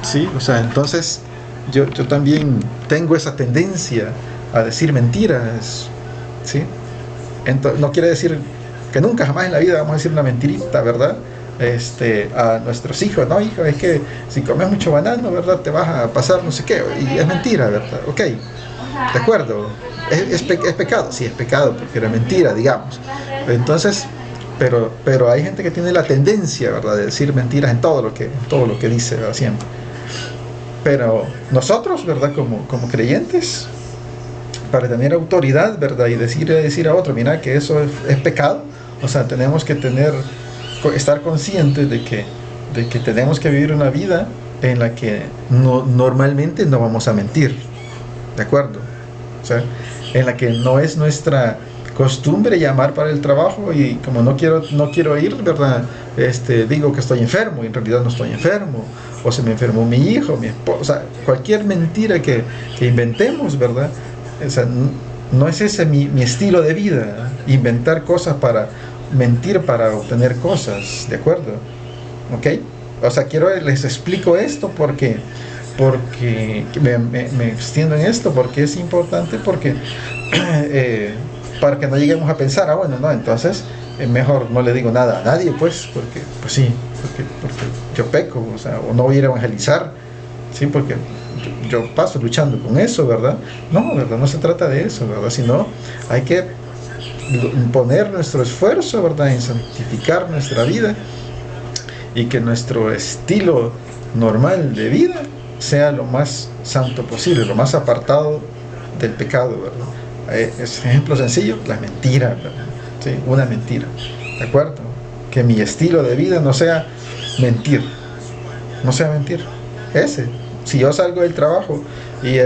¿sí? O sea, entonces yo también tengo esa tendencia a decir mentiras, ¿sí? Entonces, no quiere decir que nunca jamás en la vida vamos a decir una mentirita, ¿verdad? A nuestros hijos, no, hijo, es que si comes mucho banano, ¿verdad? Te vas a pasar no sé qué, y es mentira, ¿verdad? Ok, de acuerdo, es pecado, sí, es pecado, porque era mentira, digamos. Entonces, pero hay gente que tiene la tendencia, ¿verdad?, de decir mentiras en todo lo que dice, ¿verdad? Siempre. Pero nosotros, ¿verdad?, como creyentes, para tener autoridad, ¿verdad?, y decir a otro, mira, que eso es pecado, o sea, tenemos que estar conscientes de que tenemos que vivir una vida en la que normalmente no vamos a mentir, ¿de acuerdo? O sea, en la que no es nuestra costumbre llamar para el trabajo y como no quiero ir, ¿verdad? Digo que estoy enfermo y en realidad no estoy enfermo, o se me enfermó mi hijo, mi esposa, o sea, cualquier mentira que inventemos, ¿verdad? O sea, no es ese mi estilo de vida, inventar cosas para mentir para obtener cosas, ¿de acuerdo? ¿Ok? O sea, les explico esto porque me extiendo en esto, porque es importante, porque para que no lleguemos a pensar, bueno, no, entonces mejor no le digo nada a nadie, pues sí, porque yo peco, o sea, o no voy a ir a evangelizar, sí, porque yo paso luchando con eso, ¿verdad? No, ¿verdad? No se trata de eso, ¿verdad? Sino hay que poner nuestro esfuerzo, ¿verdad?, en santificar nuestra vida y que nuestro estilo normal de vida sea lo más santo posible, lo más apartado del pecado, ¿verdad? Es ejemplo sencillo, la mentira, ¿verdad? Sí, una mentira, ¿de acuerdo? Que mi estilo de vida no sea mentir, si yo salgo del trabajo y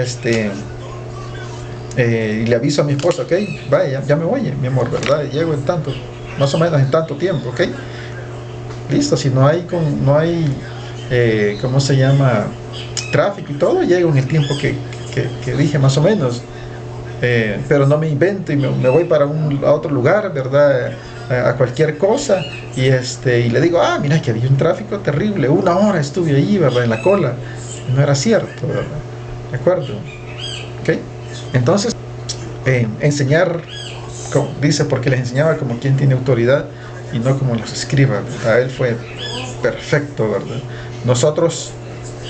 y le aviso a mi esposa, ok, vaya, ya me voy, mi amor, ¿verdad? Llego en tanto, más o menos en tanto tiempo, ok, listo. Si no hay ¿cómo se llama? Tráfico y todo, llego en el tiempo que dije más o menos, pero no me invento y me voy a otro lugar, ¿verdad? A cualquier cosa y le digo, mira que había un tráfico terrible, 1 hora estuve ahí, ¿verdad? En la cola. No era cierto, ¿verdad? ¿De acuerdo? ¿Ok? Entonces, enseñar, dice, porque les enseñaba como quien tiene autoridad y no como los escribas. A él fue perfecto, ¿verdad? Nosotros,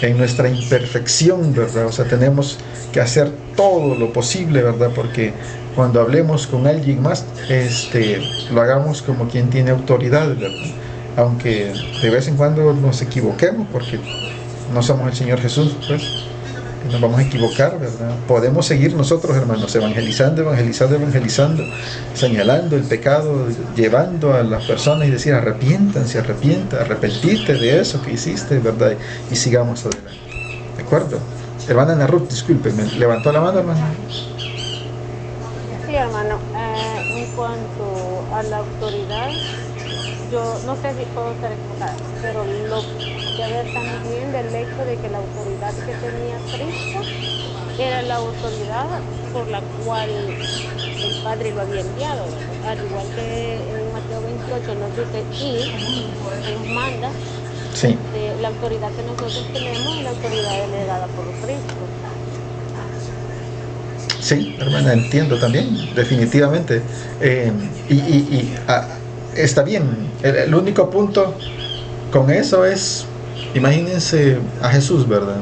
en nuestra imperfección, ¿verdad? O sea, tenemos que hacer todo lo posible, ¿verdad? Porque cuando hablemos con alguien más, lo hagamos como quien tiene autoridad, ¿verdad? Aunque de vez en cuando nos equivoquemos, porque no somos el Señor Jesús, pues nos vamos a equivocar, ¿verdad? Podemos seguir nosotros, hermanos, evangelizando, señalando el pecado, llevando a las personas y decir, arrepentite de eso que hiciste, ¿verdad? Y sigamos adelante, ¿de acuerdo? Hermana Ana Ruth, discúlpeme, ¿levantó la mano, hermana? Sí, hermano, en cuanto a la autoridad, yo no sé si puedo estar equivocada, pero lo que ver también del hecho de que la autoridad que tenía Cristo era la autoridad por la cual el Padre lo había enviado, al igual que en Mateo 28 nos dice ir, nos manda. Sí. La autoridad que nosotros tenemos es la autoridad delegada por Cristo. Sí, hermana, entiendo también, definitivamente. Está bien, el único punto con eso es, imagínense a Jesús, ¿verdad?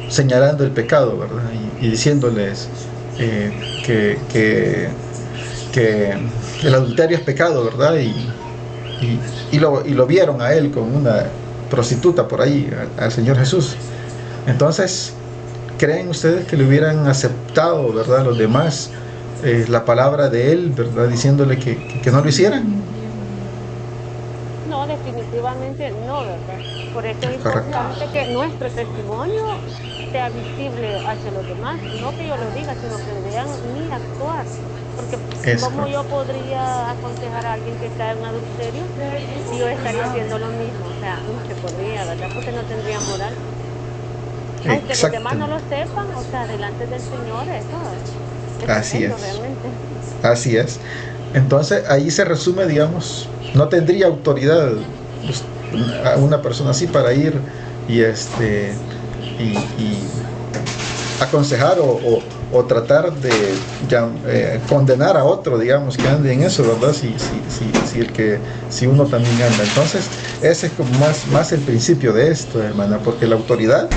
Señalando el pecado, ¿verdad? Y diciéndoles que el adulterio es pecado, ¿verdad? Y lo vieron a él con una prostituta por ahí, al Señor Jesús. Entonces, ¿creen ustedes que le hubieran aceptado, ¿verdad?, los demás la palabra de él, ¿verdad?, diciéndole que no lo hicieran? No, definitivamente no, ¿verdad? Por eso es importante que nuestro testimonio sea visible hacia los demás, no que yo lo diga, sino que vean mi actuar. Porque ¿cómo yo podría aconsejar a alguien que está en adulterio si yo estaría haciendo lo mismo? O sea, no se podría, ¿verdad? Porque no tendría moral. Aunque los demás no lo sepan, o sea, delante del Señor, eso es así es, realmente. Así es. Entonces ahí se resume, digamos, no tendría autoridad una persona así para ir y aconsejar o tratar de condenar a otro, digamos, que ande en eso, ¿verdad? Si uno también anda. Entonces ese es como más el principio de esto, hermana, porque la autoridad,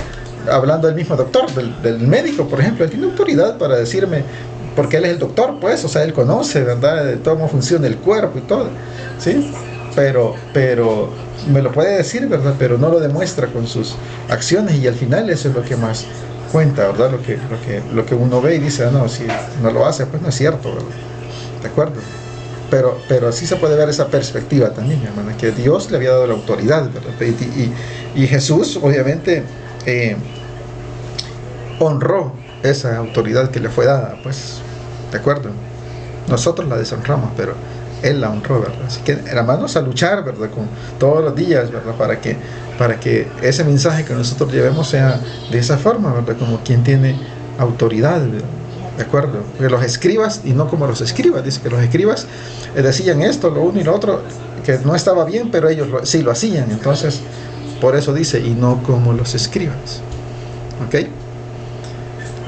hablando del mismo doctor, del médico, por ejemplo, él tiene autoridad para decirme, porque él es el doctor, pues, o sea, él conoce, ¿verdad?, de cómo funciona el cuerpo y todo, ¿sí? Pero me lo puede decir, ¿verdad?, pero no lo demuestra con sus acciones, y al final eso es lo que más cuenta, ¿verdad?, lo que uno ve y dice, no, si no lo hace, pues no es cierto, ¿verdad? ¿De acuerdo? Pero así se puede ver esa perspectiva también, hermana, que Dios le había dado la autoridad, ¿verdad? Y Jesús, obviamente, honró esa autoridad que le fue dada, pues, ¿de acuerdo? Nosotros la deshonramos, pero Él la honró, ¿verdad? Así que, hermanos, a luchar, ¿verdad?, con todos los días, ¿verdad?, para que para que ese mensaje que nosotros llevemos sea de esa forma, ¿verdad? Como quien tiene autoridad, ¿de acuerdo? Porque los escribas, y no como los escribas, dice que los escribas decían esto, lo uno y lo otro, que no estaba bien, pero ellos sí lo hacían. Entonces, por eso dice, y no como los escribas. ¿Ok?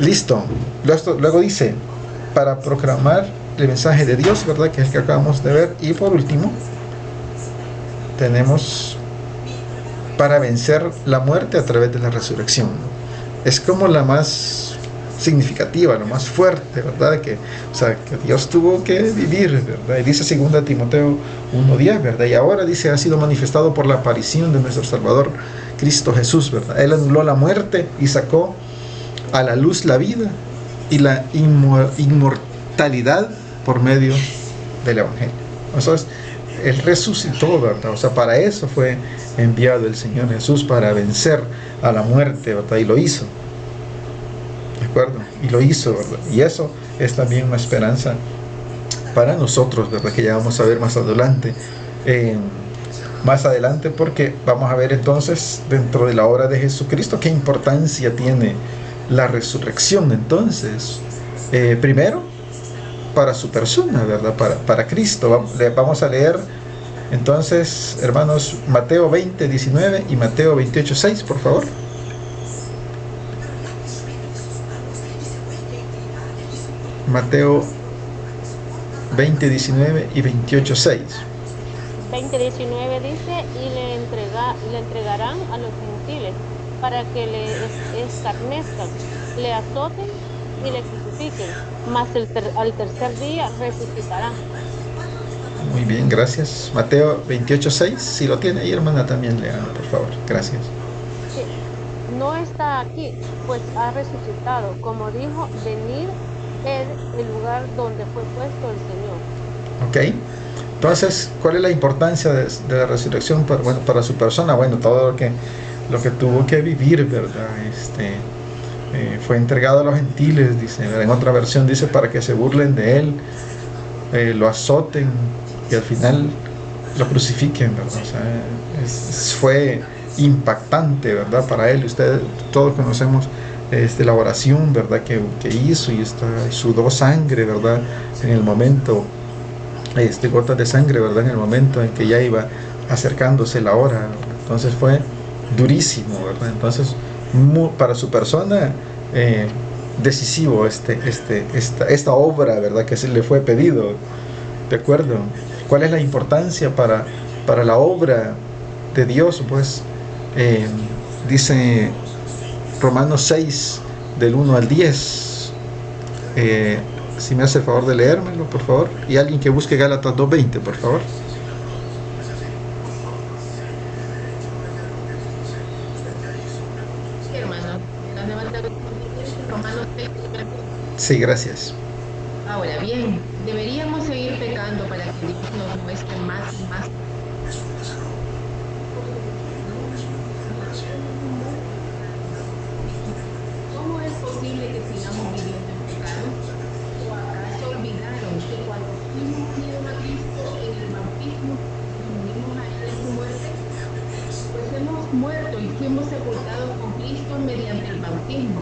Listo. Luego dice, para proclamar el mensaje de Dios, ¿verdad? Que es el que acabamos de ver. Y por último, tenemos para vencer la muerte a través de la resurrección. Es como la más significativa, lo más fuerte, ¿verdad? Que Dios tuvo que vivir, ¿verdad? Y dice 2 Timoteo 1:10, ¿verdad? Y ahora dice, ha sido manifestado por la aparición de nuestro Salvador Cristo Jesús, ¿verdad? Él anuló la muerte y sacó a la luz la vida y la inmortalidad por medio del Evangelio. Entonces, Él resucitó, ¿verdad? O sea, para eso fue enviado el Señor Jesús, para vencer a la muerte, ¿verdad? Y lo hizo. ¿De acuerdo? Y lo hizo, ¿verdad? Y eso es también una esperanza para nosotros, ¿verdad? Que ya vamos a ver más adelante. Porque vamos a ver entonces dentro de la obra de Jesucristo qué importancia tiene la resurrección. Entonces, primero, para su persona, ¿verdad? Para Cristo. Vamos a leer entonces, hermanos, Mateo 20:19 y Mateo 28:6, por favor. Mateo 20:19 y 28:6. 20:19 dice, y le entregarán a los gentiles para que le escarnezcan, le azoten y le crucifiquen, mas al tercer día resucitará. Muy bien, gracias. Mateo 28:6, si lo tiene ahí, hermana, también lean, por favor. Gracias. Sí. No está aquí, pues ha resucitado, como dijo, venid el lugar donde fue puesto el Señor. Ok. Entonces, ¿cuál es la importancia de la resurrección para su persona? Bueno, todo lo que tuvo que vivir, ¿verdad? Fue entregado a los gentiles, dice. En otra versión dice, para que se burlen de él, lo azoten y al final lo crucifiquen, ¿verdad? O sea, fue impactante, ¿verdad? Para él. Ustedes todos conocemos la oración, ¿verdad? Que hizo, y sudó sangre, ¿verdad? En el momento, gotas de sangre, ¿verdad? En el momento en que ya iba acercándose la hora. Entonces fue durísimo, ¿verdad? Entonces, para su persona, decisivo esta obra, ¿verdad? Que se le fue pedido, ¿de acuerdo? ¿Cuál es la importancia para la obra de Dios? Pues dice Romanos 6 del 1 al 10. Si me hace el favor de leérmelo, por favor. Y alguien que busque Gálatas 2:20, por favor. Sí, hermano. Romanos 6. Sí, gracias. Ahora bien, deberíamos seguir pecando para que Dios nos muestre más y más. ¿Cómo es posible que sigamos viviendo en pecado? ¿O acaso olvidaron que cuando fuimos unidos a Cristo en el bautismo, nos unimos a Él en su muerte? Pues hemos muerto y fuimos sepultados con Cristo mediante el bautismo.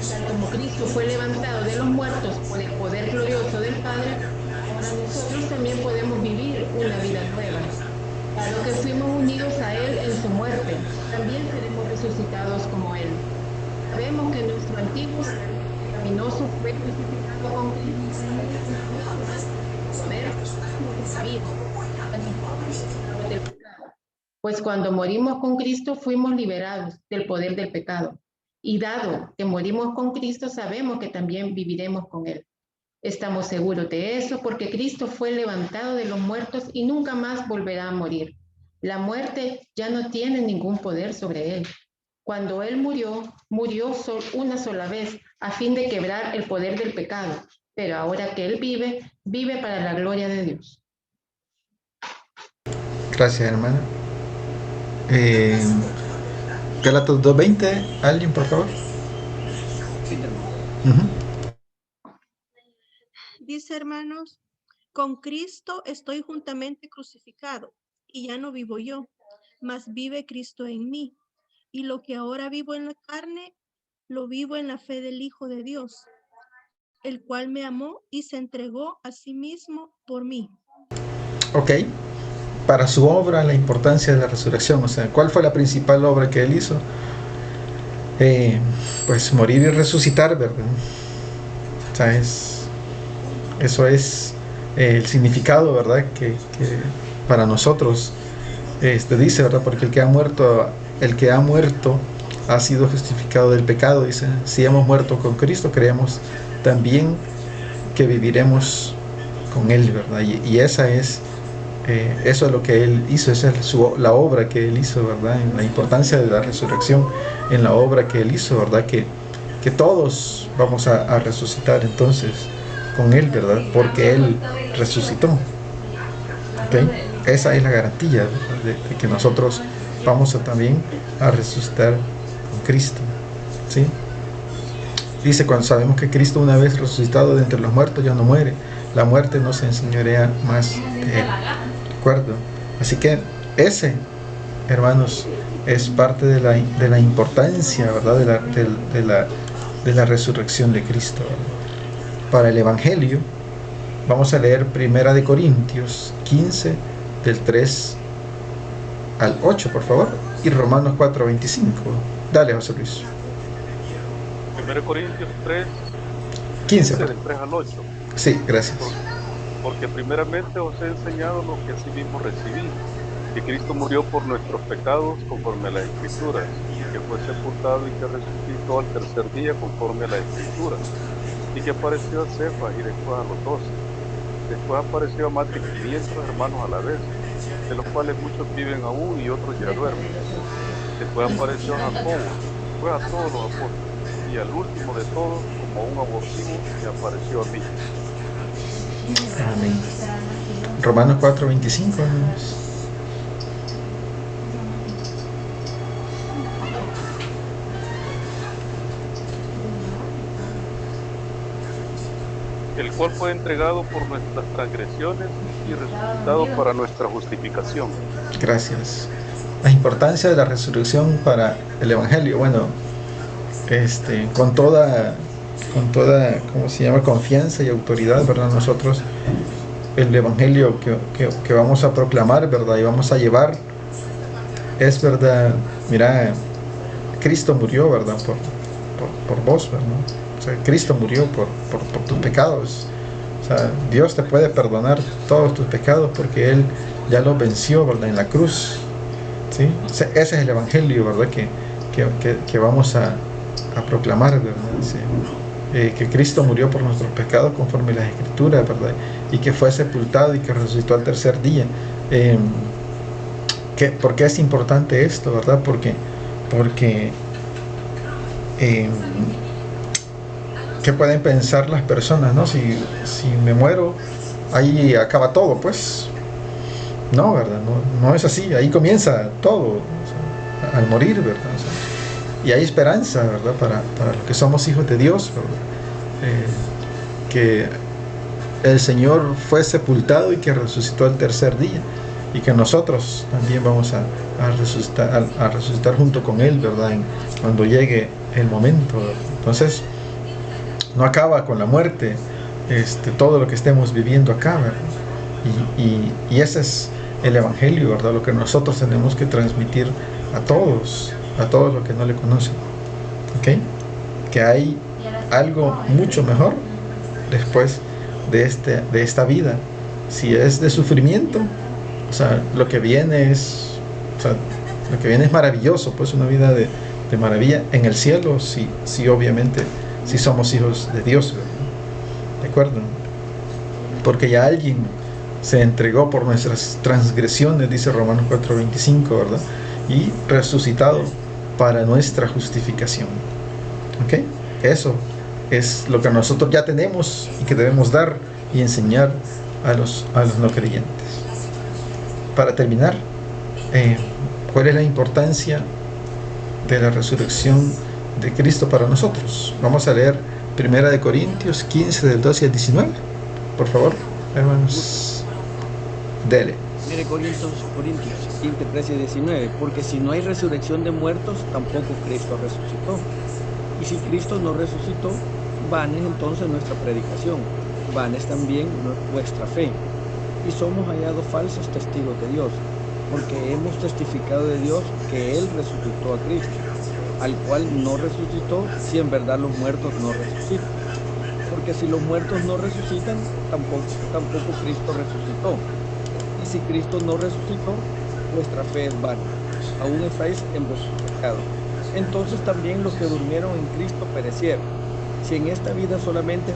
Tal como Cristo fue levantado de los muertos por el poder glorioso del Padre, ahora nosotros también podemos vivir una vida nueva. Dado que fuimos unidos a Él en su muerte, también seremos resucitados como Él. Sabemos que nuestro antiguo ser pecaminoso fue crucificado con Cristo. Pues cuando morimos con Cristo fuimos liberados del poder del pecado. Y dado que morimos con Cristo, sabemos que también viviremos con Él. Estamos seguros de eso porque Cristo fue levantado de los muertos y nunca más volverá a morir. La muerte ya no tiene ningún poder sobre Él. Cuando Él murió una sola vez a fin de quebrar el poder del pecado. Pero ahora que Él vive para la gloria de Dios. Gracias, hermana. Gálatas 2:20, alguien, por favor. Sí, hermano. Dice, hermanos, con Cristo estoy juntamente crucificado, y ya no vivo yo, mas vive Cristo en mí. Y lo que ahora vivo en la carne, lo vivo en la fe del Hijo de Dios, el cual me amó y se entregó a sí mismo por mí. Ok, para su obra, la importancia de la resurrección, o sea, ¿cuál fue la principal obra que él hizo? Pues morir y resucitar, ¿verdad? O sea, eso es el significado, ¿verdad? Que para nosotros dice, ¿verdad? Porque el que ha muerto ha sido justificado del pecado, dice. Si hemos muerto con Cristo, creemos también que viviremos con él, ¿verdad? Y esa es eso es lo que él hizo, esa es la obra que él hizo, ¿verdad? En la importancia de la resurrección, en la obra que él hizo, ¿verdad? Que todos vamos a resucitar entonces con él, ¿verdad? Porque él resucitó. ¿Okay? Esa es la garantía de que nosotros vamos también a resucitar con Cristo, ¿sí? Dice, cuando sabemos que Cristo, una vez resucitado de entre los muertos, ya no muere, la muerte no se enseñorea más de él. ¿De acuerdo? Así que ese, hermanos, es parte de la importancia, ¿verdad? De la resurrección de Cristo. Para el Evangelio, vamos a leer 1 Corintios 15, del 3 al 8, por favor, y Romanos 4, 25. Dale, José Luis. 1 Corintios 3, 15. del 3 al 8. Sí, gracias. Porque primeramente os he enseñado lo que asimismo recibí, que Cristo murió por nuestros pecados conforme a las Escrituras, que fue sepultado y que resucitó al tercer día conforme a las Escrituras, y que apareció a Cefas y después a los 12. Después apareció a más de 500 hermanos a la vez, de los cuales muchos viven aún y otros ya duermen. Después apareció a Jacobo, después a todos los apóstoles, y al último de todos, como un abortivo, me apareció a mí. Amén. Romanos 4, 25, hermanos. El cual fue entregado por nuestras transgresiones y resucitado para nuestra justificación. Gracias. La importancia de la resurrección para el Evangelio, bueno, con toda, ¿cómo se llama?, confianza y autoridad, ¿verdad? Nosotros, el Evangelio que vamos a proclamar, ¿verdad?, y vamos a llevar, es verdad. Mira, Cristo murió, ¿verdad?, por vos, ¿verdad? O sea, Cristo murió por tus pecados. O sea, Dios te puede perdonar todos tus pecados porque Él ya los venció, ¿verdad?, en la cruz, ¿sí? O sea, ese es el Evangelio, ¿verdad?, que vamos a proclamar, ¿verdad? Sí. Que Cristo murió por nuestros pecados conforme a las Escrituras, ¿verdad? Y que fue sepultado y que resucitó al tercer día. ¿Por qué es importante esto, verdad? Porque ¿qué pueden pensar las personas, no? Si me muero, ahí acaba todo, pues. No, ¿verdad? No es así. Ahí comienza todo, o sea, al morir, ¿verdad? O sea, y hay esperanza, ¿verdad? Para los que somos hijos de Dios, ¿verdad? Que el Señor fue sepultado y que resucitó al tercer día, y que nosotros también vamos a resucitar junto con Él, ¿verdad? Cuando llegue el momento, ¿verdad? Entonces, no acaba con la muerte todo lo que estemos viviendo acá, ¿verdad? Y ese es el Evangelio, ¿verdad? Lo que nosotros tenemos que transmitir a todos los que no le conocen, ¿ok? Que hay algo mucho mejor después de esta vida. Si es de sufrimiento, o sea, lo que viene es maravilloso, pues una vida de maravilla en el cielo, sí, obviamente, si somos hijos de Dios, ¿verdad? ¿De acuerdo? Porque ya alguien se entregó por nuestras transgresiones, dice Romanos 4:25, ¿verdad? Y resucitado para nuestra justificación. ¿Ok? Eso es lo que nosotros ya tenemos y que debemos dar y enseñar a los no creyentes. Para terminar, ¿cuál es la importancia de la resurrección de Cristo para nosotros? Vamos a leer 1 Corintios 15, del 12 al 19. Por favor, hermanos, dele. Mire, Corintios 15, 13 y 19, porque si no hay resurrección de muertos, tampoco Cristo resucitó. Y si Cristo no resucitó, vana es entonces nuestra predicación, vana es también vuestra fe. Y somos hallados falsos testigos de Dios, porque hemos testificado de Dios que Él resucitó a Cristo, al cual no resucitó, si en verdad los muertos no resucitan. Porque si los muertos no resucitan, tampoco Cristo resucitó. Y si Cristo no resucitó, vuestra fe es vana, aún estáis en vuestro pecado. Entonces también los que durmieron en Cristo perecieron. Si en esta vida solamente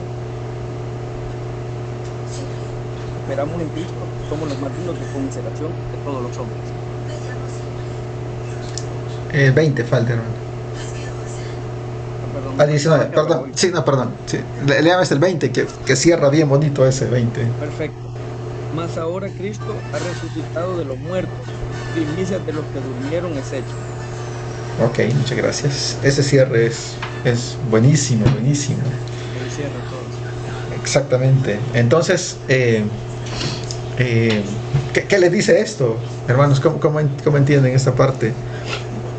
esperamos en Cristo, somos los más dignos de conmiseración de todos los hombres. 20 falta, hermano. Perdón, 19, perdón. Sí, no, perdón. Sí. Leamos el 20, que cierra bien bonito ese 20. Perfecto. Mas ahora Cristo ha resucitado de los muertos, primicias de los que durmieron es hecho. Ok, muchas gracias. Ese cierre es buenísimo, buenísimo. El cierre todo. Exactamente. Entonces, ¿qué les dice esto, hermanos? ¿Cómo entienden esta parte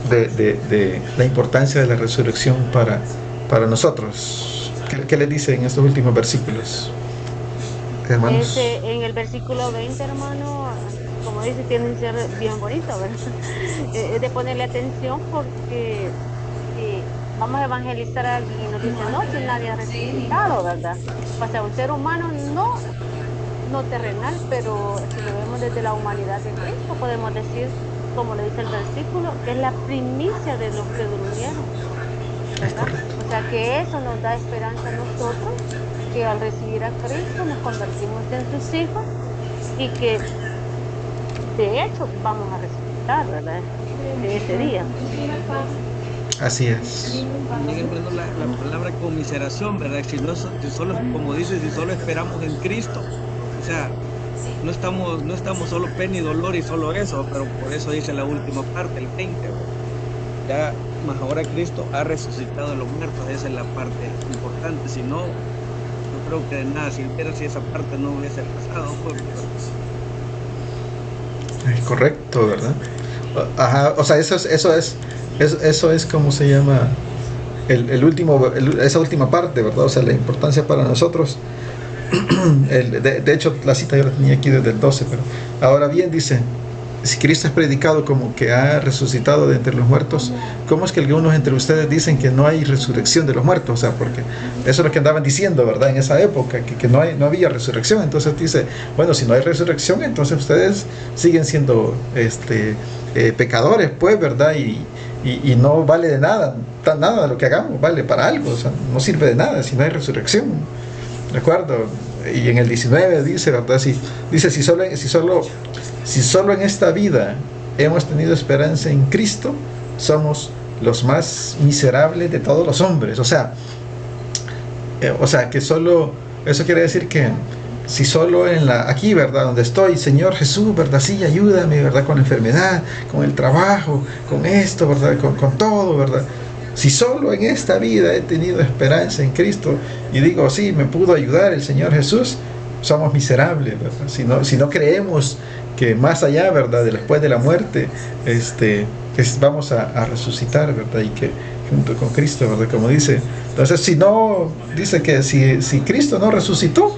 de la importancia de la resurrección para nosotros? ¿Qué les dice en estos últimos versículos, hermanos? En el versículo 20, hermano, como dice, tiene un cierre bien bonito, ¿verdad? Es de ponerle atención porque vamos a evangelizar a alguien y nos dice, no, que nadie ha resucitado, ¿verdad? O sea, un ser humano no terrenal, pero si lo vemos desde la humanidad de Cristo, podemos decir, como le dice el versículo, que es la primicia de los que durmieron, ¿verdad? O sea, que eso nos da esperanza a nosotros, que al recibir a Cristo nos convertimos en sus hijos y que de hecho vamos a resucitar, ¿verdad? En ese día. Así es. También, hermano, la palabra conmiseración, ¿verdad? Si solo, como dice, si solo esperamos en Cristo, o sea, no estamos solo pena y dolor y solo eso, pero por eso dice la última parte, el 20, ¿verdad? Ya, más ahora Cristo ha resucitado de los muertos, esa es la parte importante, si no, yo creo que de nada, si esa parte no hubiese pasado, pues, Es correcto, ¿verdad? Ajá, o sea, eso es como se llama esa última parte, ¿verdad? O sea, la importancia para nosotros. De hecho, la cita yo la tenía aquí desde el 12, pero ahora bien dice, si Cristo es predicado como que ha resucitado de entre los muertos, ¿cómo es que algunos entre ustedes dicen que no hay resurrección de los muertos? O sea, porque eso es lo que andaban diciendo, ¿verdad? En esa época, que no había resurrección. Entonces dice, bueno, si no hay resurrección, entonces ustedes siguen siendo pecadores, pues, ¿verdad? Y no vale de nada de lo que hagamos, vale para algo, o sea, no sirve de nada si no hay resurrección. ¿De acuerdo? Y en el 19 dice, ¿verdad? Dice, si solo en esta vida hemos tenido esperanza en Cristo, somos los más miserables de todos los hombres. O sea, que solo, eso quiere decir que si solo aquí, ¿verdad? Donde estoy, Señor Jesús, ¿verdad? Sí, ayúdame, ¿verdad? Con la enfermedad, con el trabajo, con esto, ¿verdad? Con todo, ¿verdad? Si solo en esta vida he tenido esperanza en Cristo y digo, sí, me pudo ayudar el Señor Jesús, somos miserables, ¿verdad? Si no creemos que más allá, ¿verdad? Después de la muerte, que vamos a resucitar, ¿verdad? Y que junto con Cristo, ¿verdad? Como dice. Entonces, dice que si Cristo no resucitó,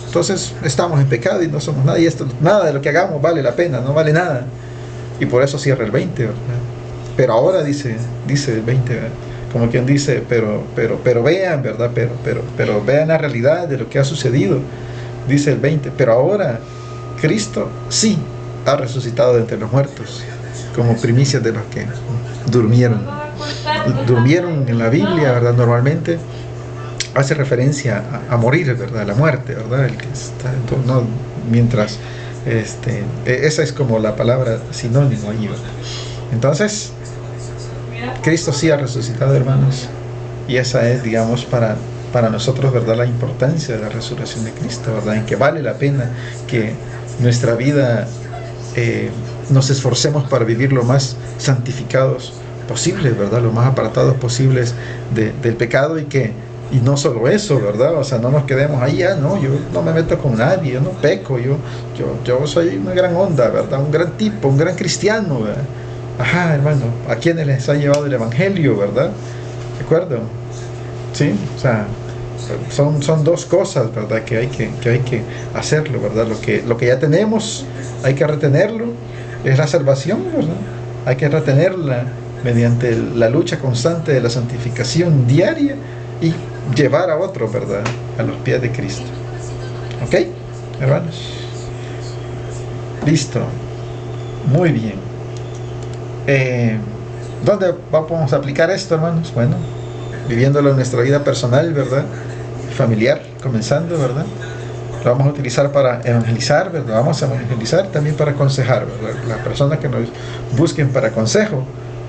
entonces estamos en pecado y no somos nada. Y nada de lo que hagamos vale la pena, no vale nada. Y por eso cierra el 20, ¿verdad? Pero ahora dice el 20, ¿verdad? Como quien dice, pero vean, ¿verdad? Pero vean la realidad de lo que ha sucedido. Dice el 20, pero ahora Cristo sí ha resucitado de entre los muertos, como primicias de los que durmieron. Durmieron en la Biblia, ¿verdad? Normalmente hace referencia a morir, ¿verdad? A la muerte, ¿verdad? El que está, no, mientras, esa es como la palabra sinónimo allí, ¿verdad? Entonces, Cristo sí ha resucitado, hermanos, y esa es, digamos, para nosotros, ¿verdad? La importancia de la resurrección de Cristo, ¿verdad? En que vale la pena que nuestra vida nos esforcemos para vivir lo más santificados posibles, ¿verdad? Lo más apartados posibles del pecado, y que Y no solo eso, ¿verdad? O sea, no nos quedemos ahí, no, yo no me meto con nadie, yo no peco, yo soy una gran onda, ¿verdad? Un gran tipo, un gran cristiano, ¿verdad? Ajá, hermano, ¿a quienes les ha llevado el evangelio, verdad? ¿De acuerdo? Sí, o sea, son dos cosas, ¿verdad? Que hay que hacerlo, ¿verdad? Lo que ya tenemos, hay que retenerlo, es la salvación, ¿verdad? Hay que retenerla mediante la lucha constante de la santificación diaria y llevar a otro, ¿verdad?, a los pies de Cristo. ¿Ok, hermanos? Listo. Muy bien. ¿Dónde vamos a aplicar esto, hermanos? Bueno, viviéndolo en nuestra vida personal, ¿verdad? Familiar, comenzando, ¿verdad? Lo vamos a utilizar para evangelizar, ¿verdad? Vamos a evangelizar también para aconsejar, ¿verdad? Las personas que nos busquen para consejo,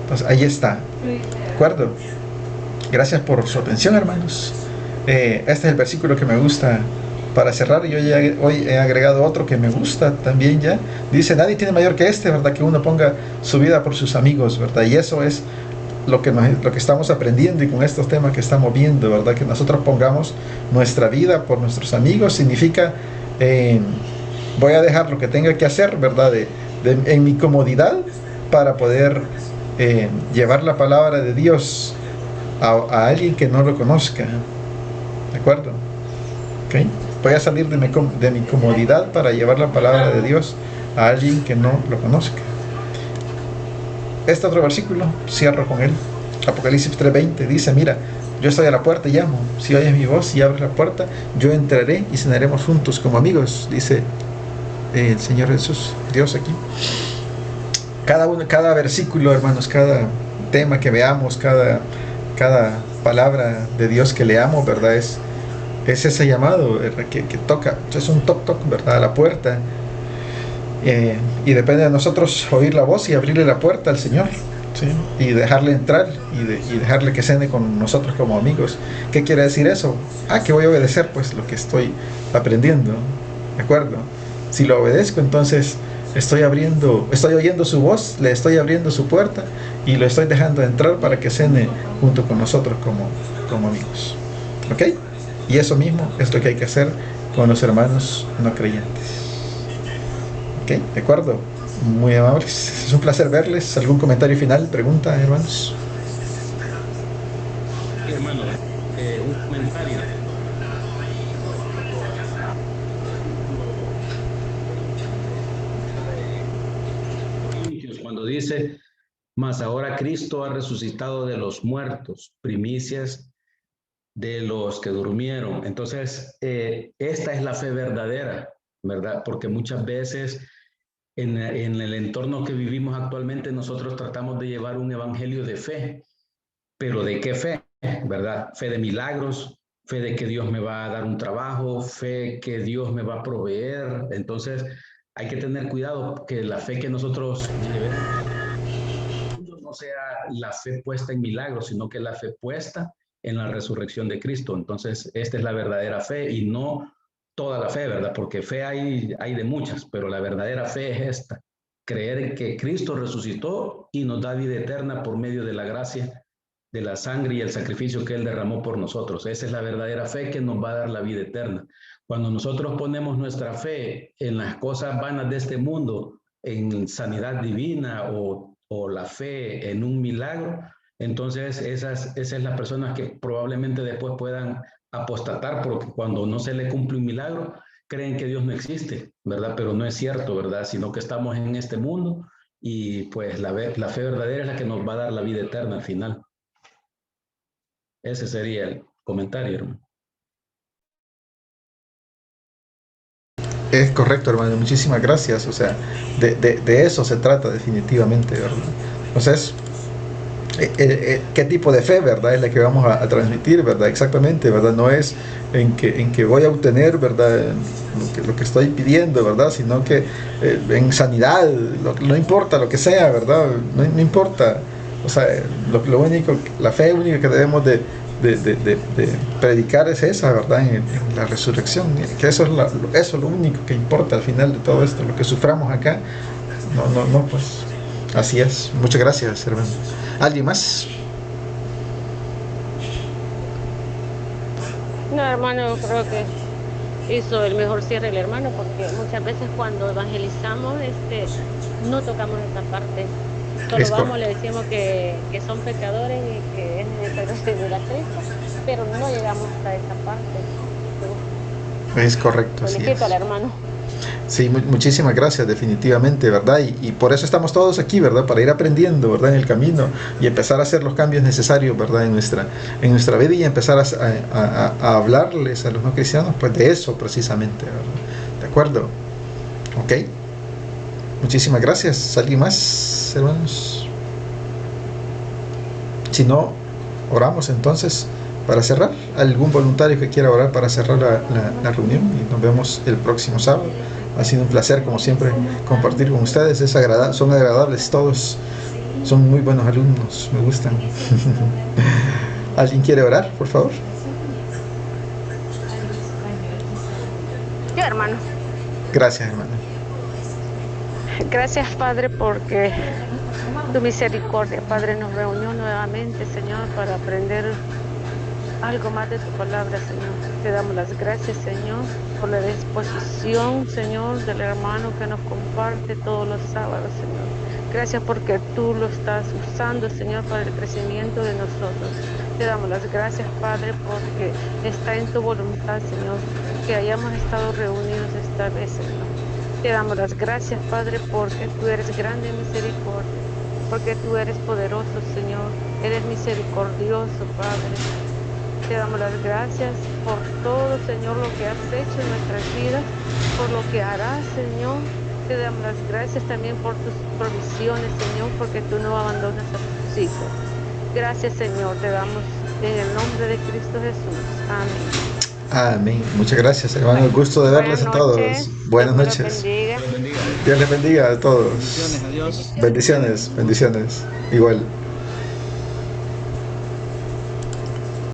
pues ahí está. ¿De acuerdo? Gracias por su atención, hermanos. Este es el versículo que me gusta para cerrar. Yo ya hoy he agregado otro que me gusta también ya. Dice, nadie tiene mayor que este, ¿verdad? Que uno ponga su vida por sus amigos, ¿verdad? Y eso es lo que estamos aprendiendo y con estos temas que estamos viendo, ¿verdad? Que nosotros pongamos nuestra vida por nuestros amigos significa, voy a dejar lo que tenga que hacer, ¿verdad? En mi comodidad para poder llevar la palabra de Dios a alguien que no lo conozca. ¿De acuerdo? ¿Okay? Voy a salir de mi comodidad para llevar la palabra de Dios a alguien que no lo conozca. Este otro versículo, cierro con él. Apocalipsis 3:20 dice, mira, yo estoy a la puerta y llamo. Si oyes mi voz y abres la puerta, yo entraré y cenaremos juntos como amigos, dice el Señor Jesús, Dios aquí. Cada versículo, hermanos, cada tema que veamos, cada palabra de Dios que leamos, ¿verdad? Es ese llamado, ¿verdad? Que toca, es un toc, ¿verdad? A la puerta. Y depende de nosotros oír la voz y abrirle la puerta al Señor, ¿sí? Y dejarle entrar y dejarle que cene con nosotros como amigos. ¿Qué quiere decir eso? Que voy a obedecer pues lo que estoy aprendiendo, ¿de acuerdo? Si lo obedezco, entonces estoy oyendo su voz, le estoy abriendo su puerta y lo estoy dejando entrar para que cene junto con nosotros como amigos. ¿Ok? Y eso mismo es lo que hay que hacer con los hermanos no creyentes. ¿Ok? ¿De acuerdo? Muy amables. Es un placer verles. ¿Algún comentario final? ¿Pregunta, hermanos? Sí, hermano, un comentario. Cuando dice, mas ahora Cristo ha resucitado de los muertos, primicias de los que durmieron. Entonces, esta es la fe verdadera, ¿verdad? Porque muchas veces en el entorno que vivimos actualmente nosotros tratamos de llevar un evangelio de fe, pero ¿de qué fe? ¿Verdad? Fe de milagros, fe de que Dios me va a dar un trabajo, fe que Dios me va a proveer. Entonces, hay que tener cuidado que la fe que nosotros llevemos no sea la fe puesta en milagros, sino que la fe puesta en la resurrección de Cristo. Entonces, esta es la verdadera fe y no toda la fe, ¿verdad? Porque fe hay de muchas, pero la verdadera fe es esta, creer en que Cristo resucitó y nos da vida eterna por medio de la gracia, de la sangre y el sacrificio que Él derramó por nosotros. Esa es la verdadera fe que nos va a dar la vida eterna. Cuando nosotros ponemos nuestra fe en las cosas vanas de este mundo, en sanidad divina o la fe en un milagro, entonces esas es las personas que probablemente después puedan apostatar, porque cuando no se le cumple un milagro, creen que Dios no existe, ¿verdad? Pero no es cierto, ¿verdad? Sino que estamos en este mundo y pues la fe verdadera es la que nos va a dar la vida eterna al final. Ese sería el comentario, hermano. Es correcto, hermano, muchísimas gracias. O sea, de eso se trata definitivamente, ¿verdad? Entonces, ¿qué tipo de fe, verdad, es la que vamos a transmitir, verdad? Exactamente, ¿verdad? No es en que voy a obtener, verdad, lo que estoy pidiendo, verdad, sino que en sanidad, no importa lo que sea, verdad, no importa. O sea, lo único, la fe única que debemos de predicar es esa, ¿verdad? En la resurrección, que eso es lo único que importa al final de todo esto. Lo que suframos acá, no, pues así es. Muchas gracias, hermano. ¿Alguien más? No, hermano, creo que hizo el mejor cierre el hermano, porque muchas veces cuando evangelizamos, no tocamos esa parte. Solo Es vamos, correcto. le decimos que son pecadores y que es necesario recibir a Cristo, pero no llegamos hasta esa parte. Es correcto, así Felicito al es. hermano. Sí, muchísimas gracias, definitivamente, ¿verdad? Y por eso estamos todos aquí, ¿verdad? Para ir aprendiendo, ¿verdad? En el camino y empezar a hacer los cambios necesarios, ¿verdad? En nuestra vida y empezar a hablarles a los no cristianos, pues de eso precisamente, ¿verdad? ¿De acuerdo? ¿Ok? Muchísimas gracias. ¿Alguien más, hermanos? Si no, oramos entonces para cerrar. ¿Algún voluntario que quiera orar para cerrar la reunión? Y nos vemos el próximo sábado. Ha sido un placer, como siempre, compartir con ustedes. Son agradables todos. Son muy buenos alumnos. Me gustan. ¿Alguien quiere orar, por favor? Yo, hermano. Gracias, hermano. Gracias, Padre, porque tu misericordia, Padre, nos reunió nuevamente, Señor, para aprender algo más de tu palabra, Señor. Te damos las gracias, Señor, por la disposición, Señor, del hermano que nos comparte todos los sábados, Señor. Gracias porque tú lo estás usando, Señor, para el crecimiento de nosotros. Te damos las gracias, Padre, porque está en tu voluntad, Señor, que hayamos estado reunidos esta vez, Señor. Te damos las gracias, Padre, porque tú eres grande en misericordia, porque tú eres poderoso, Señor. Eres misericordioso, Padre. Te damos las gracias por todo, Señor, lo que has hecho en nuestras vidas, por lo que harás, Señor. Te damos las gracias también por tus provisiones, Señor, porque tú no abandonas a tus hijos. Gracias, Señor, te damos en el nombre de Cristo Jesús. Amén. Amén. Muchas gracias, hermano. El gusto de verles a todos. Buenas Dios me los noches. bendiga. Dios bendiga. Dios les bendiga a todos. Bendiciones, adiós. Bendiciones, bendiciones. Igual.